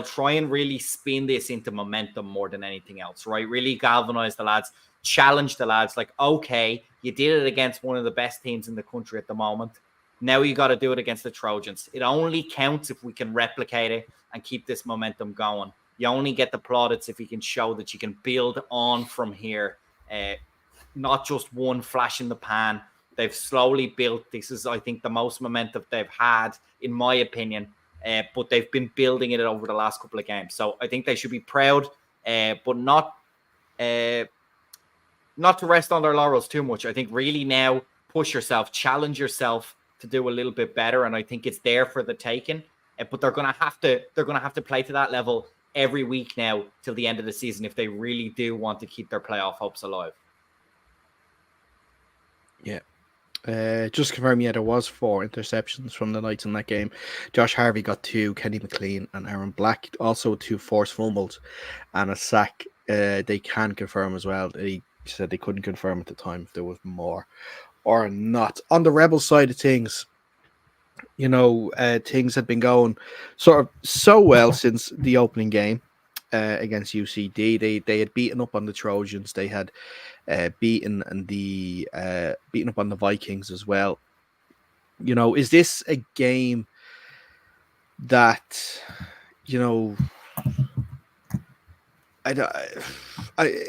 C: try and really spin this into momentum more than anything else, right? Really galvanize the lads, challenge the lads, like, okay, you did it against one of the best teams in the country at the moment. Now you got to do it against the Trojans. It only counts if we can replicate it and keep this momentum going. You only get the plaudits if you can show that you can build on from here, not just one flash in the pan. They've slowly built. This is, I think, the most momentum they've had, in my opinion, but they've been building it over the last couple of games. So I think they should be proud, but not to rest on their laurels too much. I think really now push yourself, challenge yourself to do a little bit better, and I think it's there for the taking. But they're going to have to play to that level every week now till the end of the season if they really do want to keep their playoff hopes alive.
A: Yeah. Just confirm, there was 4 interceptions from the Knights in that game. Josh Harvey got 2, Kenny McLean and Aaron Black also 2 forced fumbles and a sack. They can confirm as well. They said they couldn't confirm at the time if there was more or not. On the Rebel side of things, things had been going sort of so well since the opening game against UCD. They had beaten up on the Trojans. They had beaten up on the Vikings as well. Is this a game that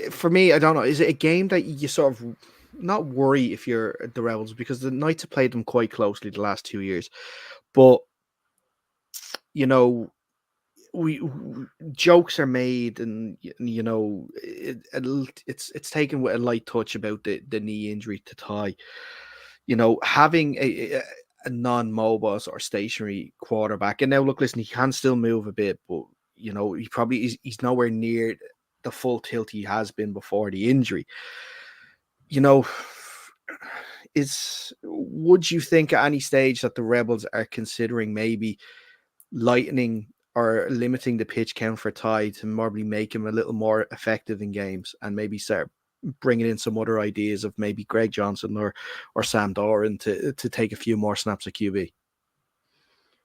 A: for me, I don't know. Is it a game that you sort of not worry if you're the Rebels, because the Knights have played them quite closely the last 2 years, but we jokes are made, and it's taken with a light touch about the knee injury to Ty. Having a non-mobile or stationary quarterback, and now look, listen, he can still move a bit, but he probably he's nowhere near the full tilt he has been before the injury. Would you think at any stage that the Rebels are considering maybe lightening or limiting the pitch count for Ty to probably make him a little more effective in games, and maybe start bringing in some other ideas of maybe Greg Johnson or Sam Doran to take a few more snaps at QB?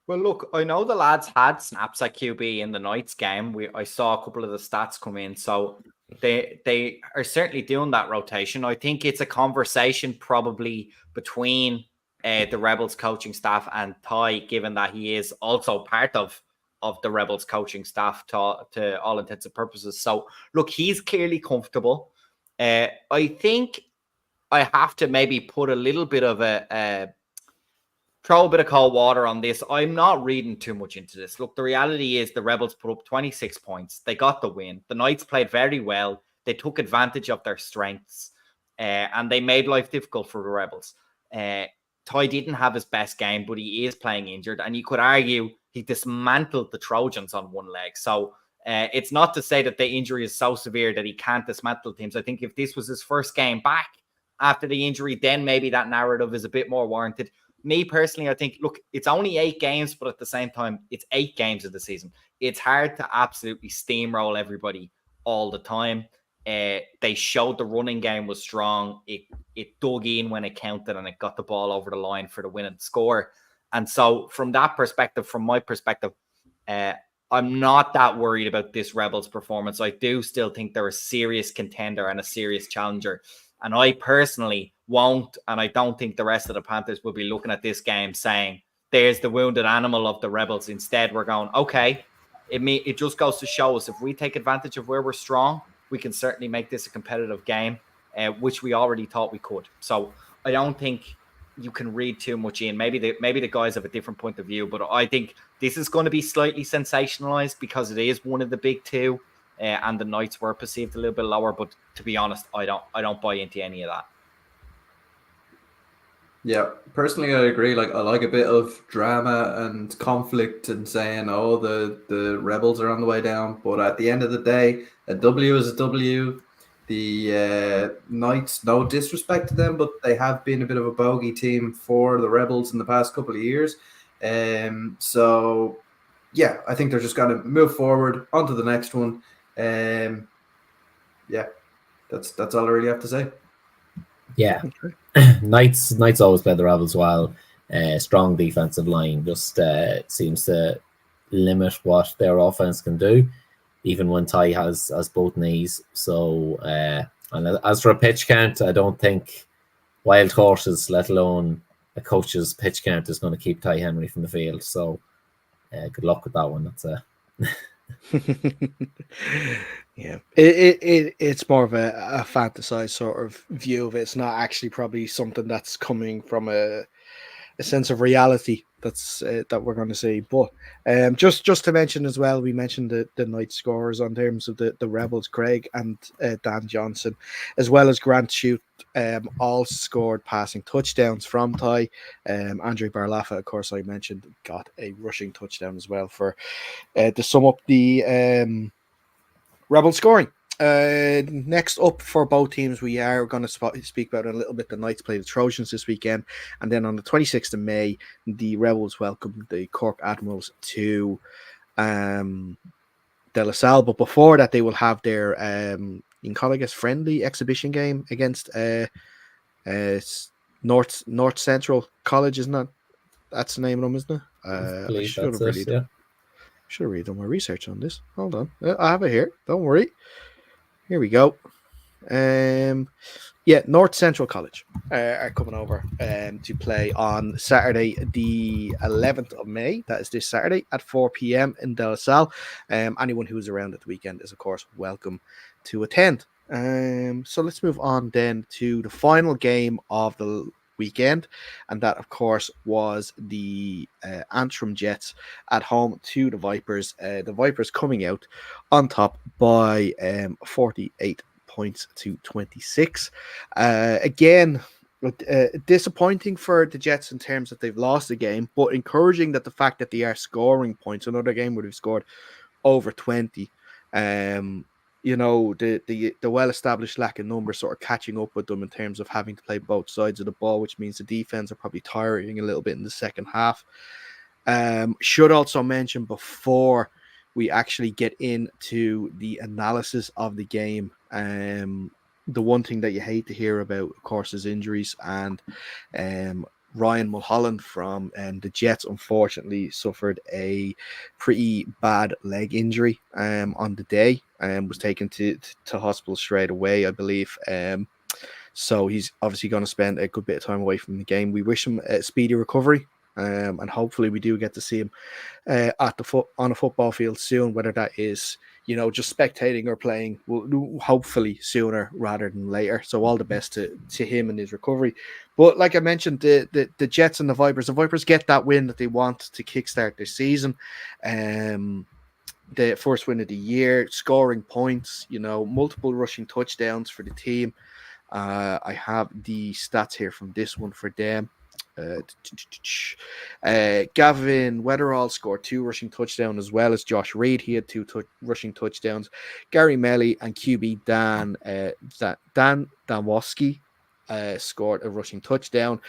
C: Well, look, I know the lads had snaps at QB in the Knights game. I saw a couple of the stats come in, so they are certainly doing that rotation. I think it's a conversation probably between the Rebels coaching staff and Ty, given that he is also part of the Rebels coaching staff to all intents and purposes. So, look, he's clearly comfortable. I think I have to maybe put a little bit of throw a bit of cold water on this. I'm not reading too much into this. Look, the reality is the Rebels put up 26 points. They got the win. The Knights played very well. They took advantage of their strengths, and they made life difficult for the Rebels. Ty didn't have his best game, but he is playing injured, and you could argue he dismantled the Trojans on one leg. So it's not to say that the injury is so severe that he can't dismantle teams. I think if this was his first game back after the injury, then maybe that narrative is a bit more warranted. Me personally, I think, look, it's only 8 games, but at the same time, it's 8 games of the season. It's hard to absolutely steamroll everybody all the time. They showed the running game was strong. It dug in when it counted, and it got the ball over the line for the winning score. And so from that perspective, from my perspective, I'm not that worried about this Rebels performance. I do still think they're a serious contender and a serious challenger. And I personally won't, and I don't think the rest of the Panthers will be looking at this game saying, there's the wounded animal of the Rebels. Instead, we're going, okay, it just goes to show us if we take advantage of where we're strong, we can certainly make this a competitive game, which we already thought we could. So I don't think you can read too much in. Maybe the guys have a different point of view, but I think this is going to be slightly sensationalized because it is one of the big two. And the Knights were perceived a little bit lower, but to be honest, I don't buy into any of that.
B: Yeah, personally, I agree. Like, I like a bit of drama and conflict and saying, "Oh, the Rebels are on the way down." But at the end of the day, a W is a W. the Knights. No disrespect to them, but they have been a bit of a bogey team for the Rebels in the past couple of years. So yeah, I think they're just going to move forward onto the next one. Yeah, that's all I really have to say.
D: Yeah, Knights always play the Rebels well. Strong defensive line just seems to limit what their offense can do, even when Ty has both knees. So, and as for a pitch count, I don't think wild horses, let alone a coach's pitch count, is going to keep Ty Henry from the field. So, good luck with that one. That's
A: yeah, it's more of a fantasized sort of view of it. It's not actually probably something that's coming from a sense of reality that's that we're going to see. But just to mention as well, we mentioned the night scorers on terms of the Rebels, Craig and Dan Johnson, as well as Grant Shute, all scored passing touchdowns from Ty. Andre Barlafa, of course, I mentioned, got a rushing touchdown as well for to sum up the Rebel scoring. Next up for both teams, we are going to speak about it a little bit. The Knights play the Trojans this weekend, and then on the 26th of May, the Rebels welcome the Cork Admirals to De La Salle. But before that, they will have their you can call it, I guess, friendly exhibition game against North Central College, isn't it? That's the name of them, isn't it? I should have really done my research on this. Hold on, I have it here. Don't worry. Here we go. North Central College are coming over to play on Saturday, the 11th of May. That is this Saturday at 4 p.m. in De La Salle. Anyone who's around at the weekend is, of course, welcome to attend. So let's move on then to the final game of the weekend, and that, of course, was the Antrim Jets at home to the Vipers. The Vipers coming out on top by 48 points to 26. Again, disappointing for the Jets in terms that they've lost the game, but encouraging that the fact that they are scoring points. Another game where they've scored over 20. The well-established lack of numbers sort of catching up with them in terms of having to play both sides of the ball, which means the defense are probably tiring a little bit in the second half. Should also mention before we actually get into the analysis of the game, the one thing that you hate to hear about, of course, is injuries, and Ryan Mulholland from the Jets unfortunately suffered a pretty bad leg injury on the day and was taken to hospital straight away, I believe. So he's obviously going to spend a good bit of time away from the game. We wish him a speedy recovery, and hopefully we do get to see him on a football field soon, whether that is just spectating or playing, hopefully sooner rather than later. So all the best to him and his recovery. But like I mentioned, the Jets and the Vipers get that win that they want to kickstart their season. The first win of the year, scoring points, multiple rushing touchdowns for the team. I have the stats here from this one for them. Gavin Weatherall scored 2 rushing touchdowns, as well as Josh Reed. He had 2 rushing touchdowns. Gary Melly and QB Dan Danwoski scored a rushing touchdown.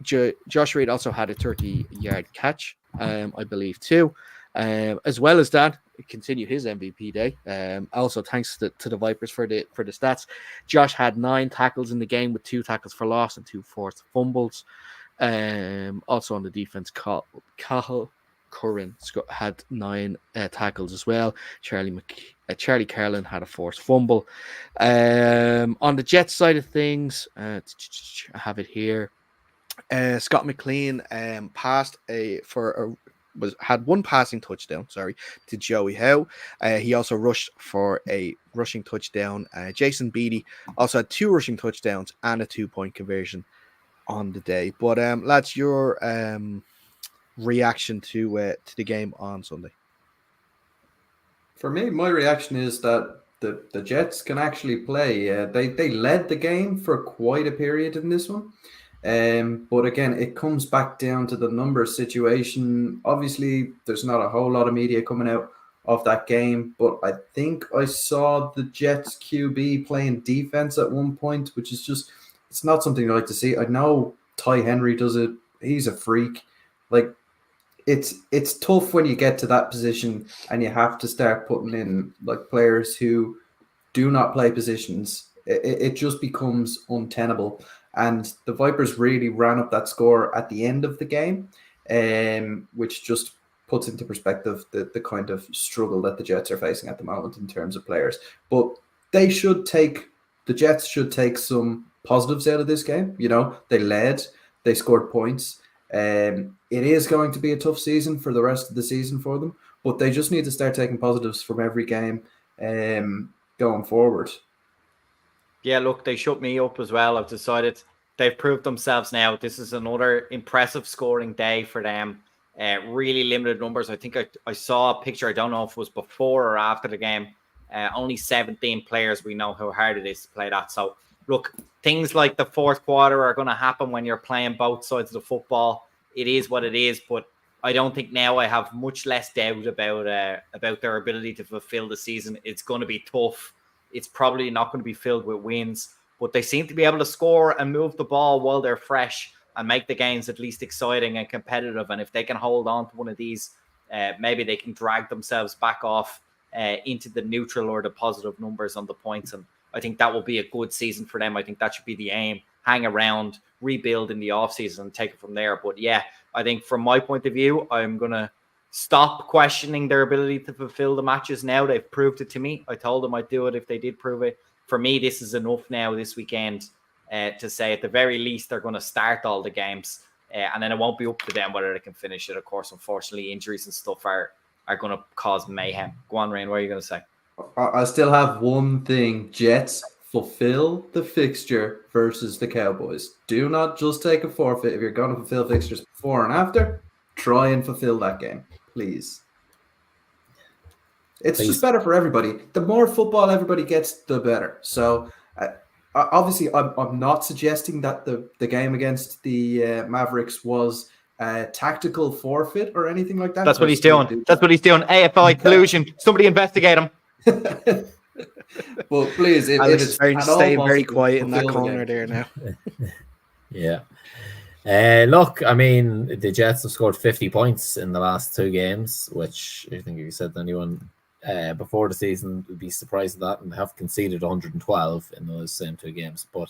A: Josh Reed also had a 30-yard catch, I believe, too. As well as that, continue his MVP day. Also, thanks to the Vipers for the stats. Josh had 9 tackles in the game, with 2 tackles for loss and 2 forced fumbles. Also on the defense, Cahill Curran had 9 tackles as well. Charlie Carlin had a forced fumble. On the Jets side of things, I have it here. Scott McLean had 1 passing touchdown, to Joey Howe. He also rushed for a rushing touchdown. Jason Beattie also had 2 rushing touchdowns and a 2-point conversion on the day. But lads, your reaction to the game on Sunday?
B: For me, my reaction is that the Jets can actually play. They led the game for quite a period in this one. But again, it comes back down to the numbers situation. Obviously, there's not a whole lot of media coming out of that game, but I think I saw the Jets QB playing defense at one point, which is just, it's not something I like to see. I know Ty Henry does it. He's a freak. Like, it's tough when you get to that position and you have to start putting in like players who do not play positions. It just becomes untenable. And the Vipers really ran up that score at the end of the game, which just puts into perspective the kind of struggle that the Jets are facing at the moment in terms of players. But the Jets should take some positives out of this game. You know, they led, they scored points. It is going to be a tough season for the rest of the season for them, but they just need to start taking positives from every game going forward.
C: Yeah, look, they shut me up as well. I've decided they've proved themselves now. This is another impressive scoring day for them. Really limited numbers. I think I saw a picture. I don't know if it was before or after the game. Only 17 players. We know how hard it is to play that. So, look, things like the fourth quarter are going to happen when you're playing both sides of the football. It is what it is, but I don't think now I have much less doubt about their ability to fulfill the season. It's going to be tough. It's probably not going to be filled with wins, but they seem to be able to score and move the ball while they're fresh and make the games at least exciting and competitive. And if they can hold on to one of these, maybe they can drag themselves back off into the neutral or the positive numbers on the points. And I think that will be a good season for them. I think that should be the aim. Hang around, rebuild in the offseason and take it from there. But yeah, I think from my point of view, I'm going to stop questioning their ability to fulfill the matches now. They've proved it to me. I told them I'd do it if they did prove it. For me, this is enough now this weekend to say at the very least they're going to start all the games. And then it won't be up to them whether they can finish it. Of course, unfortunately, injuries and stuff are going to cause mayhem. Go on, Ryan, what are you going to say?
B: I still have one thing. Jets, fulfill the fixture versus the Cowboys. Do not just take a forfeit. If you're going to fulfill fixtures before and after, try and fulfill that game. Please. It's just better for everybody. The more football everybody gets, the better. So, obviously, I'm not suggesting that the game against the Mavericks was a tactical forfeit or anything like that.
C: That's what he's doing. That's what he's doing. AFI collusion. Somebody investigate him.
B: Well, please, if
A: Alex
B: it's
A: is staying very quiet in that corner there now.
D: Yeah. Look, I mean, the Jets have scored 50 points in the last two games, which I think if you said to anyone before the season would be surprised at that, and they have conceded 112 in those same two games. But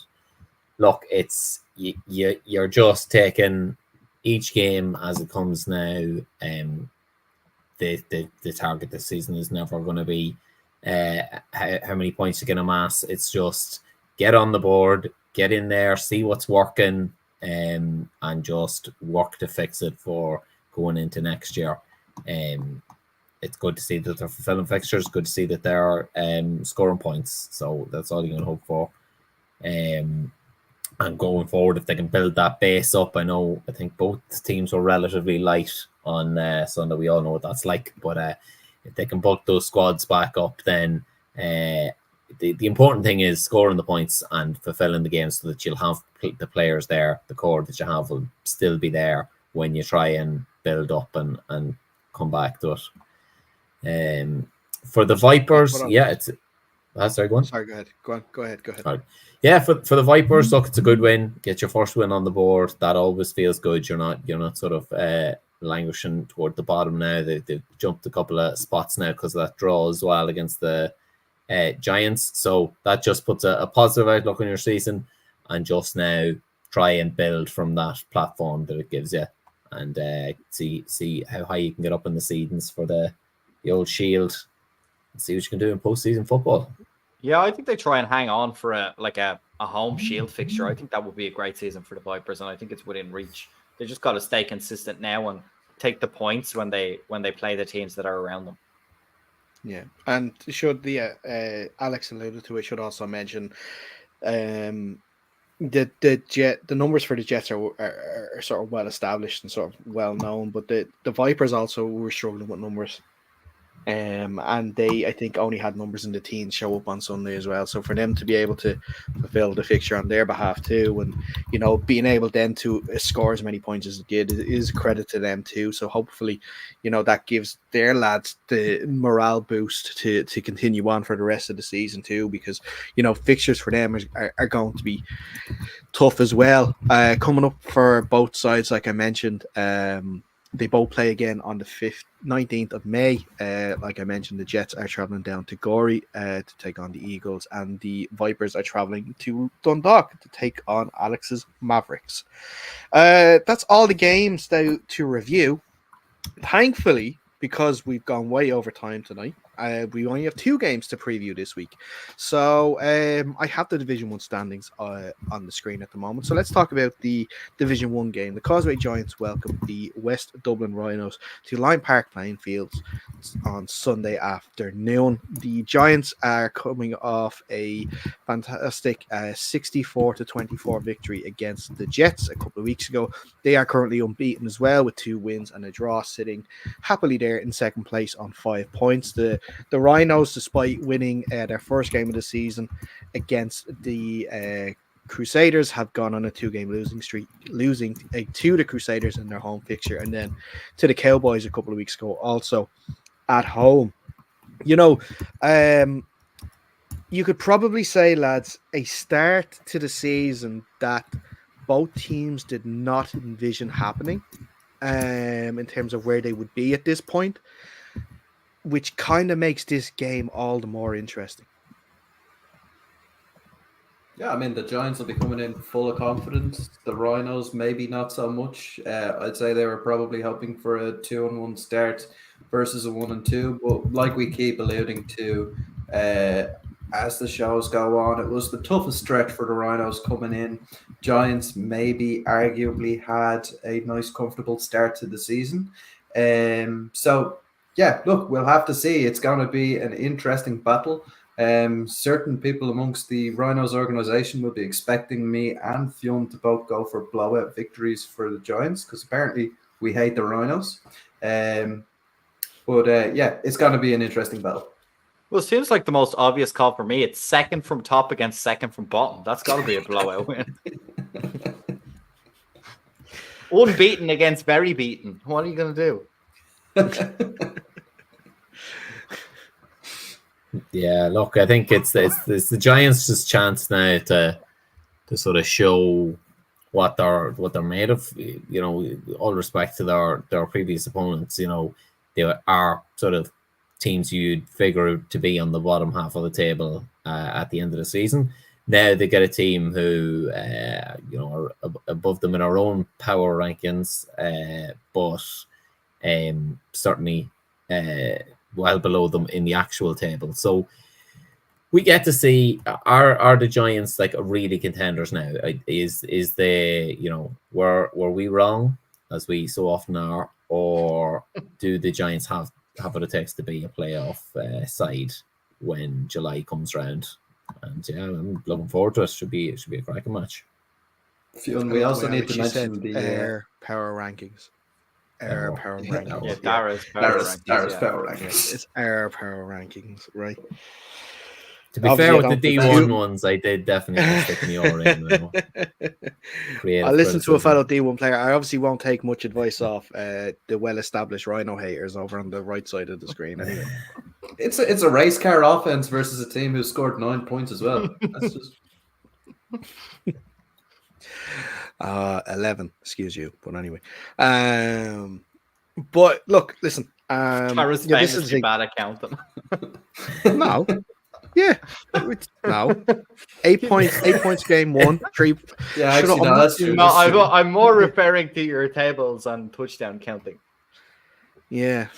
D: look, it's you're just taking each game as it comes now. The target this season is never going to be how many points you can amass. It's just get on the board, get in there, see what's working, and just work to fix it for going into next year. It's good to see that they're fulfilling fixtures. Good to see that they're scoring points. So that's all you can hope for. And going forward, if they can build that base up, I think both teams were relatively light on Sunday. We all know what that's like. But if they can bulk those squads back up, then the important thing is scoring the points and fulfilling the game so that you'll have the players there, the core that you have will still be there when you try and build up and come back to it. For the Vipers, sorry, go on.
A: Sorry, go ahead.
D: Right. Yeah, for the Vipers, look, it's a good win. Get your first win on the board. That always feels good. You're not sort of languishing toward the bottom now. They've jumped a couple of spots now because of that draw as well against the Giants. So that just puts a positive outlook on your season, and just now try and build from that platform that it gives you, and see how high you can get up in the seedings for the old Shield, and see what you can do in postseason football.
C: Yeah, I think they try and hang on for a home Shield fixture. I think that would be a great season for the Vipers, and I think it's within reach. They just got to stay consistent now and take the points when they play the teams that are around them.
A: Yeah, and should the Alex alluded to it, should also mention the numbers for the Jets are sort of well established and sort of well known, but the Vipers also were struggling with numbers. And they, I think, only had numbers in the teens show up on Sunday as well. So for them to be able to fulfill the fixture on their behalf too, and being able then to score as many points as it did is credit to them too. So hopefully, that gives their lads the morale boost to continue on for the rest of the season too, because fixtures for them are going to be tough as well. Coming up for both sides, like I mentioned. They both play again on the 19th of May. Like I mentioned, the Jets are traveling down to Gorey to take on the Eagles, and the Vipers are traveling to Dundalk to take on Alex's Mavericks. That's all the games to review. Thankfully, because we've gone way over time tonight, we only have 2 games to preview this week. So I have the Division 1 standings on the screen at the moment. So let's talk about the Division 1 game. The Causeway Giants welcome the West Dublin Rhinos to Lime Park playing fields on Sunday afternoon. The Giants are coming off a fantastic 64-24 victory against the Jets a couple of weeks ago. They are currently unbeaten as well, with 2 wins and a draw, sitting happily there in second place on 5 points. The Rhinos, despite winning their first game of the season against the Crusaders, have gone on a 2-game losing streak, losing to the Crusaders in their home fixture, and then to the Cowboys a couple of weeks ago, also at home. You could probably say, lads, a start to the season that both teams did not envision happening in terms of where they would be at this point, which kind of makes this game all the more interesting.
B: Yeah, I mean, the Giants will be coming in full of confidence. The Rhinos, maybe not so much. I'd say they were probably hoping for a 2-1 start versus a 1-2. But like we keep alluding to, as the shows go on, it was the toughest stretch for the Rhinos coming in. Giants maybe arguably had a nice, comfortable start to the season. So, yeah, look, we'll have to see. It's going to be an interesting battle. Certain people amongst the Rhinos organization will be expecting me and Fionn to both go for blowout victories for the Giants, because apparently we hate the Rhinos. Yeah, it's going to be an interesting battle.
C: Well, it seems like the most obvious call for me. It's second from top against second from bottom. That's got to be a blowout win. Unbeaten against very beaten. What are you going to do?
D: Yeah, look, I think it's the Giants' chance now to sort of show what they're made of. All respect to their previous opponents. They are sort of teams you'd figure to be on the bottom half of the table at the end of the season. Now they get a team who are above them in our own power rankings, but certainly well below them in the actual table. So we get to see, are the Giants like really contenders now? Is they, were we wrong, as we so often are, or do the Giants have what it takes to be a playoff side when July comes round? And yeah, I'm looking forward to it. Should be a cracking match.
B: Fionn, we also need to mention
A: the power rankings. Our power rankings.
C: Yeah, Dara's power rankings.
A: It's our power rankings, right?
D: To be fair, with the D1 ones, I did definitely stick me all in.
A: I listened to a fellow D1 player. I obviously won't take much advice off the well-established Rhino haters over on the right side of the screen. Anyway,
B: it's a race car offense versus a team who scored 9 points as well. That's just
A: 11, excuse you, but anyway. But look, listen.
C: This is bad accounting.
A: No. Yeah, no. 8 points game 1, 3.
B: Yeah, actually, no, that's true.
C: No, I'm more referring to your tables on touchdown counting.
A: Yeah.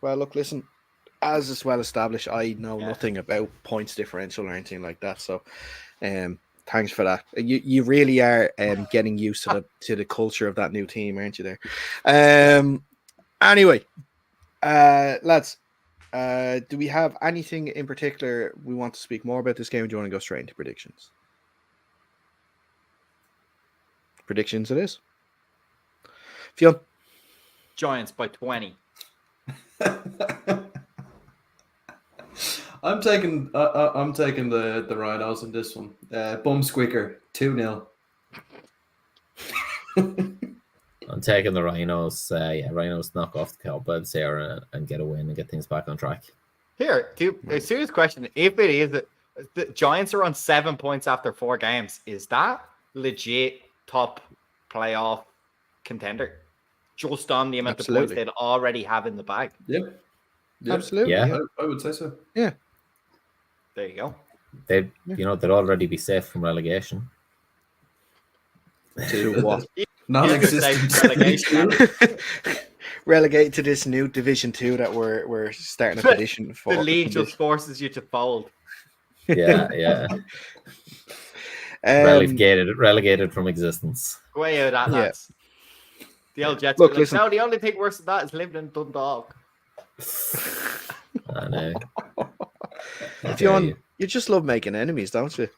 A: Well, look, listen. As is well established, I know nothing about points differential or anything like that. So, thanks for that. You really are getting used to the culture of that new team, aren't you? There. Anyway, lads. Do we have anything in particular we want to speak more about this game, or do you want to go straight into predictions? Predictions it is. Fionn?
C: Giants by 20.
B: I'm taking the Rhinos in this one. Bum squeaker 2-0.
D: I'm taking the Rhinos. Rhinos knock off the Cowboys here and get a win and get things back on track.
C: Here, a serious question. If it is, the Giants are on 7 points after 4 games. Is that legit top playoff contender? Just on the amount of points
A: Absolutely.
C: they'd already have in the bag.
B: Yep.
A: Absolutely.
D: Yeah.
B: I would say so.
C: There you go.
D: They'd already be safe from relegation.
A: To what?
B: Non-existent
C: Relegation.
A: Relegated to this new Division 2 that we're starting a petition for.
C: The league just forces you to fold.
D: Yeah. Relegated from existence.
C: Go away out of that,
A: Yeah.
C: lads. The old Jets.
A: Look,
C: Like,
A: listen.
C: no, the only thing worse than that is living in Dundalk.
D: I know.
A: John, you just love making enemies, don't you?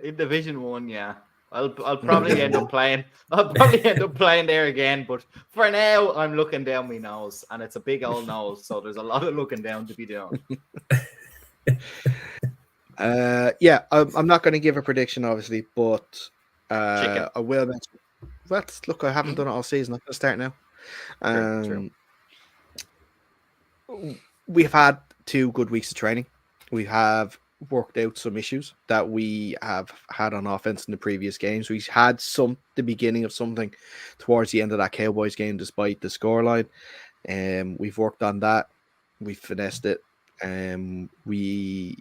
C: In Division 1, yeah. I'll probably end up playing. I'll probably end up playing there again, but for now, I'm looking down my nose, and it's a big old nose, so there's a lot of looking down to be done.
A: Yeah, I'm not going to give a prediction, obviously, but
C: Chicken.
A: I will mention. Well, look, I haven't done it all season. I'm going to start now.
C: True.
A: We've had 2 good weeks of training. We have worked out some issues that we have had on offense in the previous games. We had the beginning of something towards the end of that Cowboys game, despite the scoreline. We've worked on that. We finessed it. We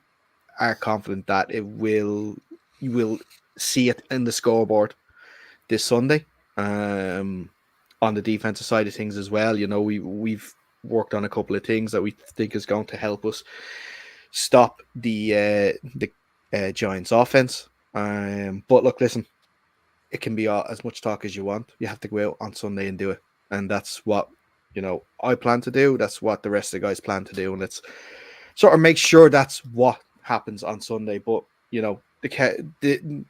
A: are confident that you will see it in the scoreboard this Sunday. On the defensive side of things as well, we've worked on a couple of things that we think is going to help us stop the Giants offense. But look, listen, it can be as much talk as you want. You have to go out on Sunday and do it, and that's what I plan to do. That's what the rest of the guys plan to do, and let's sort of make sure that's what happens on Sunday. But the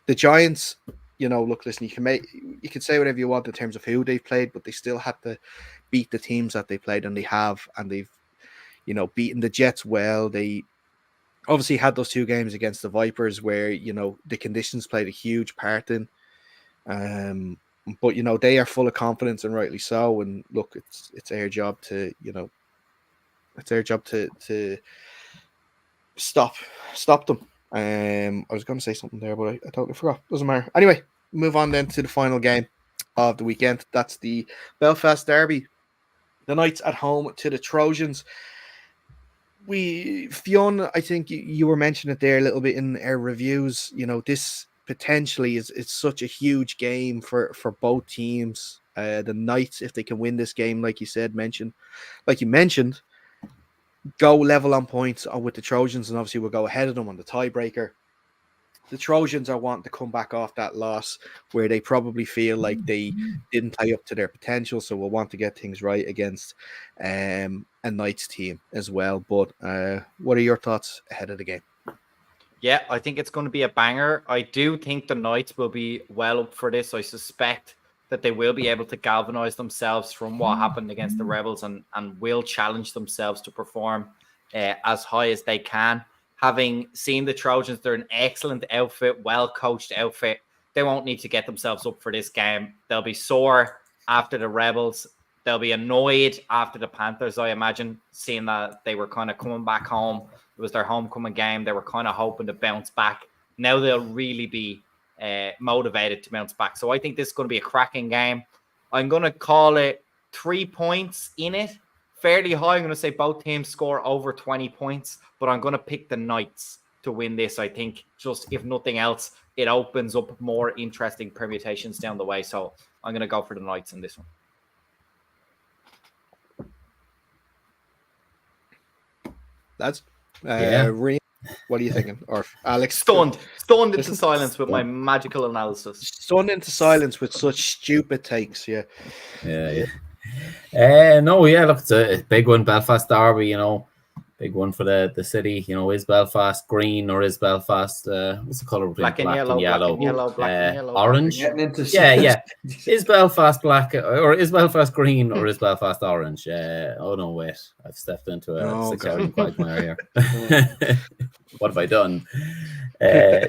A: Giants, look, listen, you can say whatever you want in terms of who they've played, but they still have to beat the teams that they played, and they've beaten the Jets well. They obviously had those 2 games against the Vipers where the conditions played a huge part in. But they are full of confidence, and rightly so. And look, it's our job to stop them. I was going to say something there, but I totally forgot. Doesn't matter. Anyway, move on then to the final game of the weekend. That's the Belfast Derby. The Knights at home to the Trojans. Fionn, I think you were mentioning it there a little bit in our reviews. This potentially is such a huge game for both teams. The Knights, if they can win this game, like you mentioned, go level on points with the Trojans, and obviously we'll go ahead of them on the tiebreaker. The Trojans are wanting to come back off that loss where they probably feel like they didn't play up to their potential, so we'll want to get things right against a Knights team as well. But what are your thoughts ahead of the game?
C: Yeah, I think it's going to be a banger. I do think the Knights will be well up for this. I suspect that they will be able to galvanize themselves from what happened against the Rebels and will challenge themselves to perform as high as they can. Having seen the Trojans, they're an excellent outfit, well-coached outfit. They won't need to get themselves up for this game. They'll be sore after the Rebels. They'll be annoyed after the Panthers, I imagine, seeing that they were kind of coming back home. It was their homecoming game. They were kind of hoping to bounce back. Now they'll really be motivated to bounce back. So I think this is going to be a cracking game. I'm going to call it 3 points in it. Fairly high. I'm going to say both teams score over 20 points, but I'm going to pick the Knights to win this. I think just, if nothing else, it opens up more interesting permutations down the way. So I'm going to go for the Knights in this one.
A: That's
D: Yeah.
A: what are you thinking? Or Alex?
C: Stunned into silence with my magical analysis.
A: Stunned into silence with such stupid takes. Yeah.
D: No, yeah, look, it's a big one, Belfast Derby. big one for the city. You know, is Belfast green or is Belfast what's the color between
C: Black and yellow, black and yellow, black and yellow.
D: Orange?
B: Getting into
D: Yeah. Is Belfast black or is Belfast green or is Belfast orange? Oh no, wait! I've stepped into a
A: Oh,
D: 6-yard quagmire here. What have I done?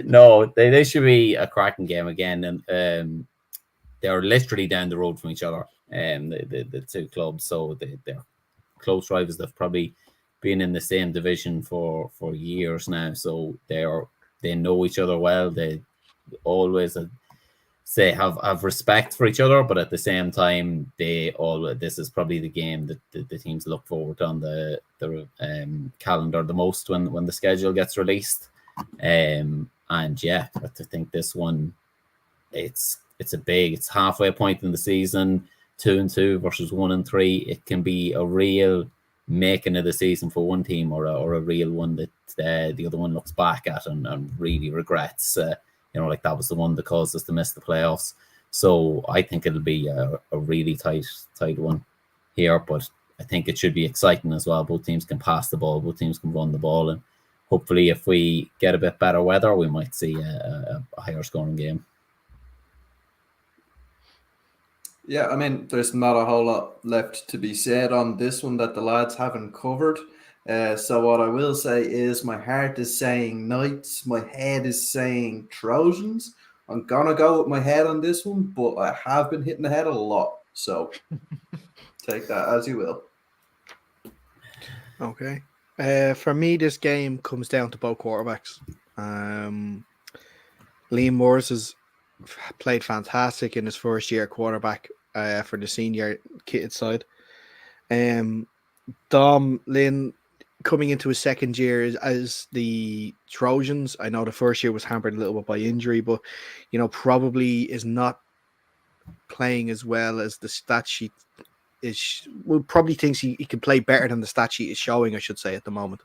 D: No, they should be a cracking game again, and they're literally down the road from each other. The two clubs, so they're close rivals. They've probably been in the same division for years now, so they know each other well. They always say have respect for each other, but at the same time, this is probably the game that the teams look forward to on the calendar the most when the schedule gets released. And yeah, I think this one, it's halfway point in the season, 2-2 versus 1-3. It can be a real making of the season for one team, or a real one that the other one looks back at and really regrets. Like that was the one that caused us to miss the playoffs. So I think it'll be a really tight one here, but I think it should be exciting as well. Both teams can pass the ball, both teams can run the ball, and hopefully if we get a bit better weather, we might see a higher scoring game.
B: Yeah, I mean, there's not a whole lot left to be said on this one that the lads haven't covered. So what I will say is my heart is saying Knights, my head is saying Trojans. I'm going to go with my head on this one, but I have been hitting the head a lot. So take that as you will.
A: Okay. For me, this game comes down to both quarterbacks. Liam Morris has played fantastic in his first year quarterback for the senior kid side. Dom Lynn coming into his second year as the Trojans. I know the first year was hampered a little bit by injury, but probably is not playing as well as the stat sheet is. Well, probably thinks he can play better than the stat sheet is showing, I should say, at the moment.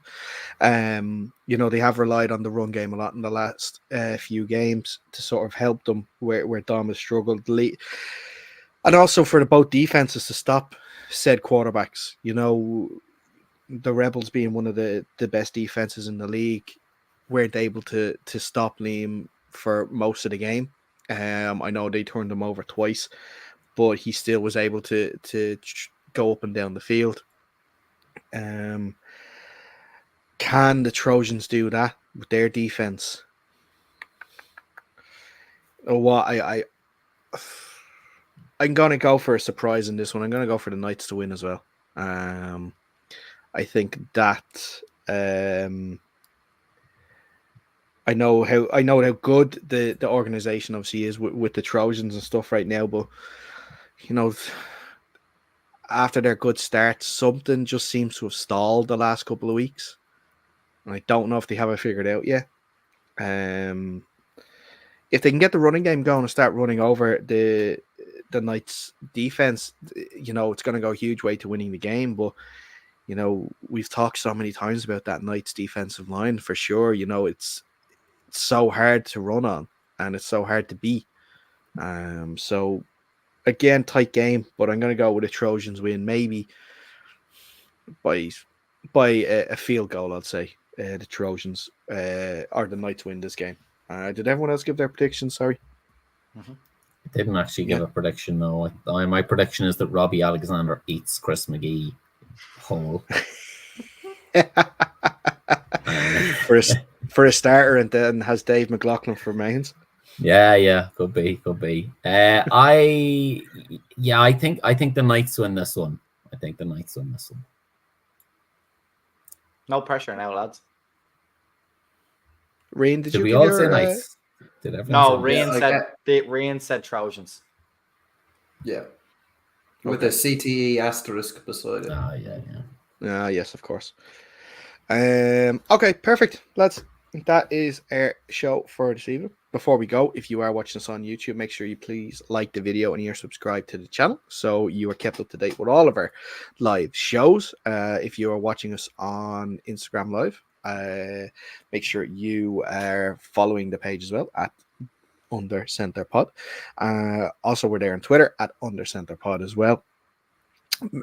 A: They have relied on the run game a lot in the last few games to sort of help them where Dom has struggled. And also for both defenses to stop said quarterbacks. The Rebels being one of the best defenses in the league, weren't able to stop Liam for most of the game. I know they turned him over twice, but he still was able to go up and down the field. Can the Trojans do that with their defense? Or what? I'm going to go for a surprise in this one. I'm going to go for the Knights to win as well. I think that I know how good the organization obviously is with the Trojans and stuff right now, but after their good start, something just seems to have stalled the last couple of weeks. And I don't know if they have it figured out yet. If they can get the running game going and start running over the Knights defense, it's going to go a huge way to winning the game. But we've talked so many times about that Knights defensive line for sure. It's so hard to run on and it's so hard to beat. So again, tight game, but I'm going to go with a Trojans win, maybe by a field goal. I'd say the Trojans or the Knights win this game. Did everyone else give their predictions? Sorry.
D: I didn't actually give a prediction, no. My prediction is that Robbie Alexander eats Chris McGee whole.
A: for a starter, and then has Dave McLaughlin for mains.
D: Yeah, could be. I think the Knights win this one.
C: No pressure now, lads.
A: Rain, did
D: we
A: you
D: all say Knights? Did everyone say
C: Rain said Trojans.
B: Yeah. With a CTE asterisk beside it.
D: Yeah.
A: Yes, of course. Okay, perfect, lads. That is our show for this evening. Before we go, if you are watching us on YouTube, make sure you please like the video and you're subscribed to the channel so you are kept up to date with all of our live shows. If you are watching us on Instagram Live, make sure you are following the page as well at Under Center Pod. Also, we're there on Twitter at Under Center Pod as well.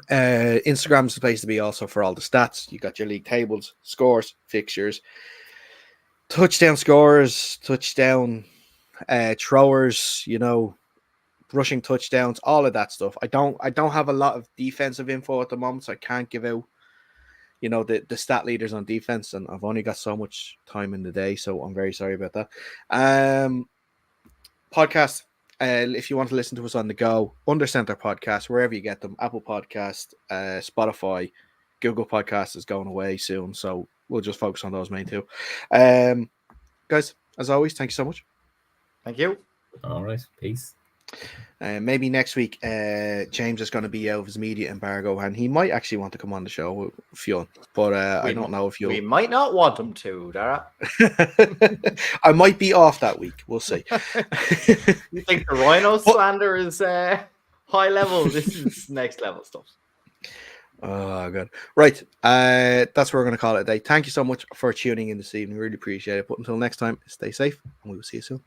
A: Instagram's the place to be also for all the stats. You got your league tables, scores, fixtures, touchdown scorers, touchdown throwers, rushing touchdowns, all of that stuff. I don't have a lot of defensive info at the moment, so I can't give out the stat leaders on defense, and I've only got so much time in the day, so I'm very sorry about that. Podcast, if you want to listen to us on the go, Under Center Podcast, wherever you get them, Apple Podcast, Spotify, Google Podcast is going away soon, so we'll just focus on those main two. Guys, as always, thank you so much.
C: Thank you.
D: All right, peace.
A: Maybe next week, James is going to be out of his media embargo, and he might actually want to come on the show with Fionn, but I don't know if you'll.
C: We might not want him to, Dara.
A: I might be off that week. We'll see.
C: You think the Rhino slander is high level? This is next level stuff.
A: Oh, good. Right. That's what we're going to call it a day. Thank you so much for tuning in this evening. Really appreciate it. But until next time, stay safe, and we will see you soon.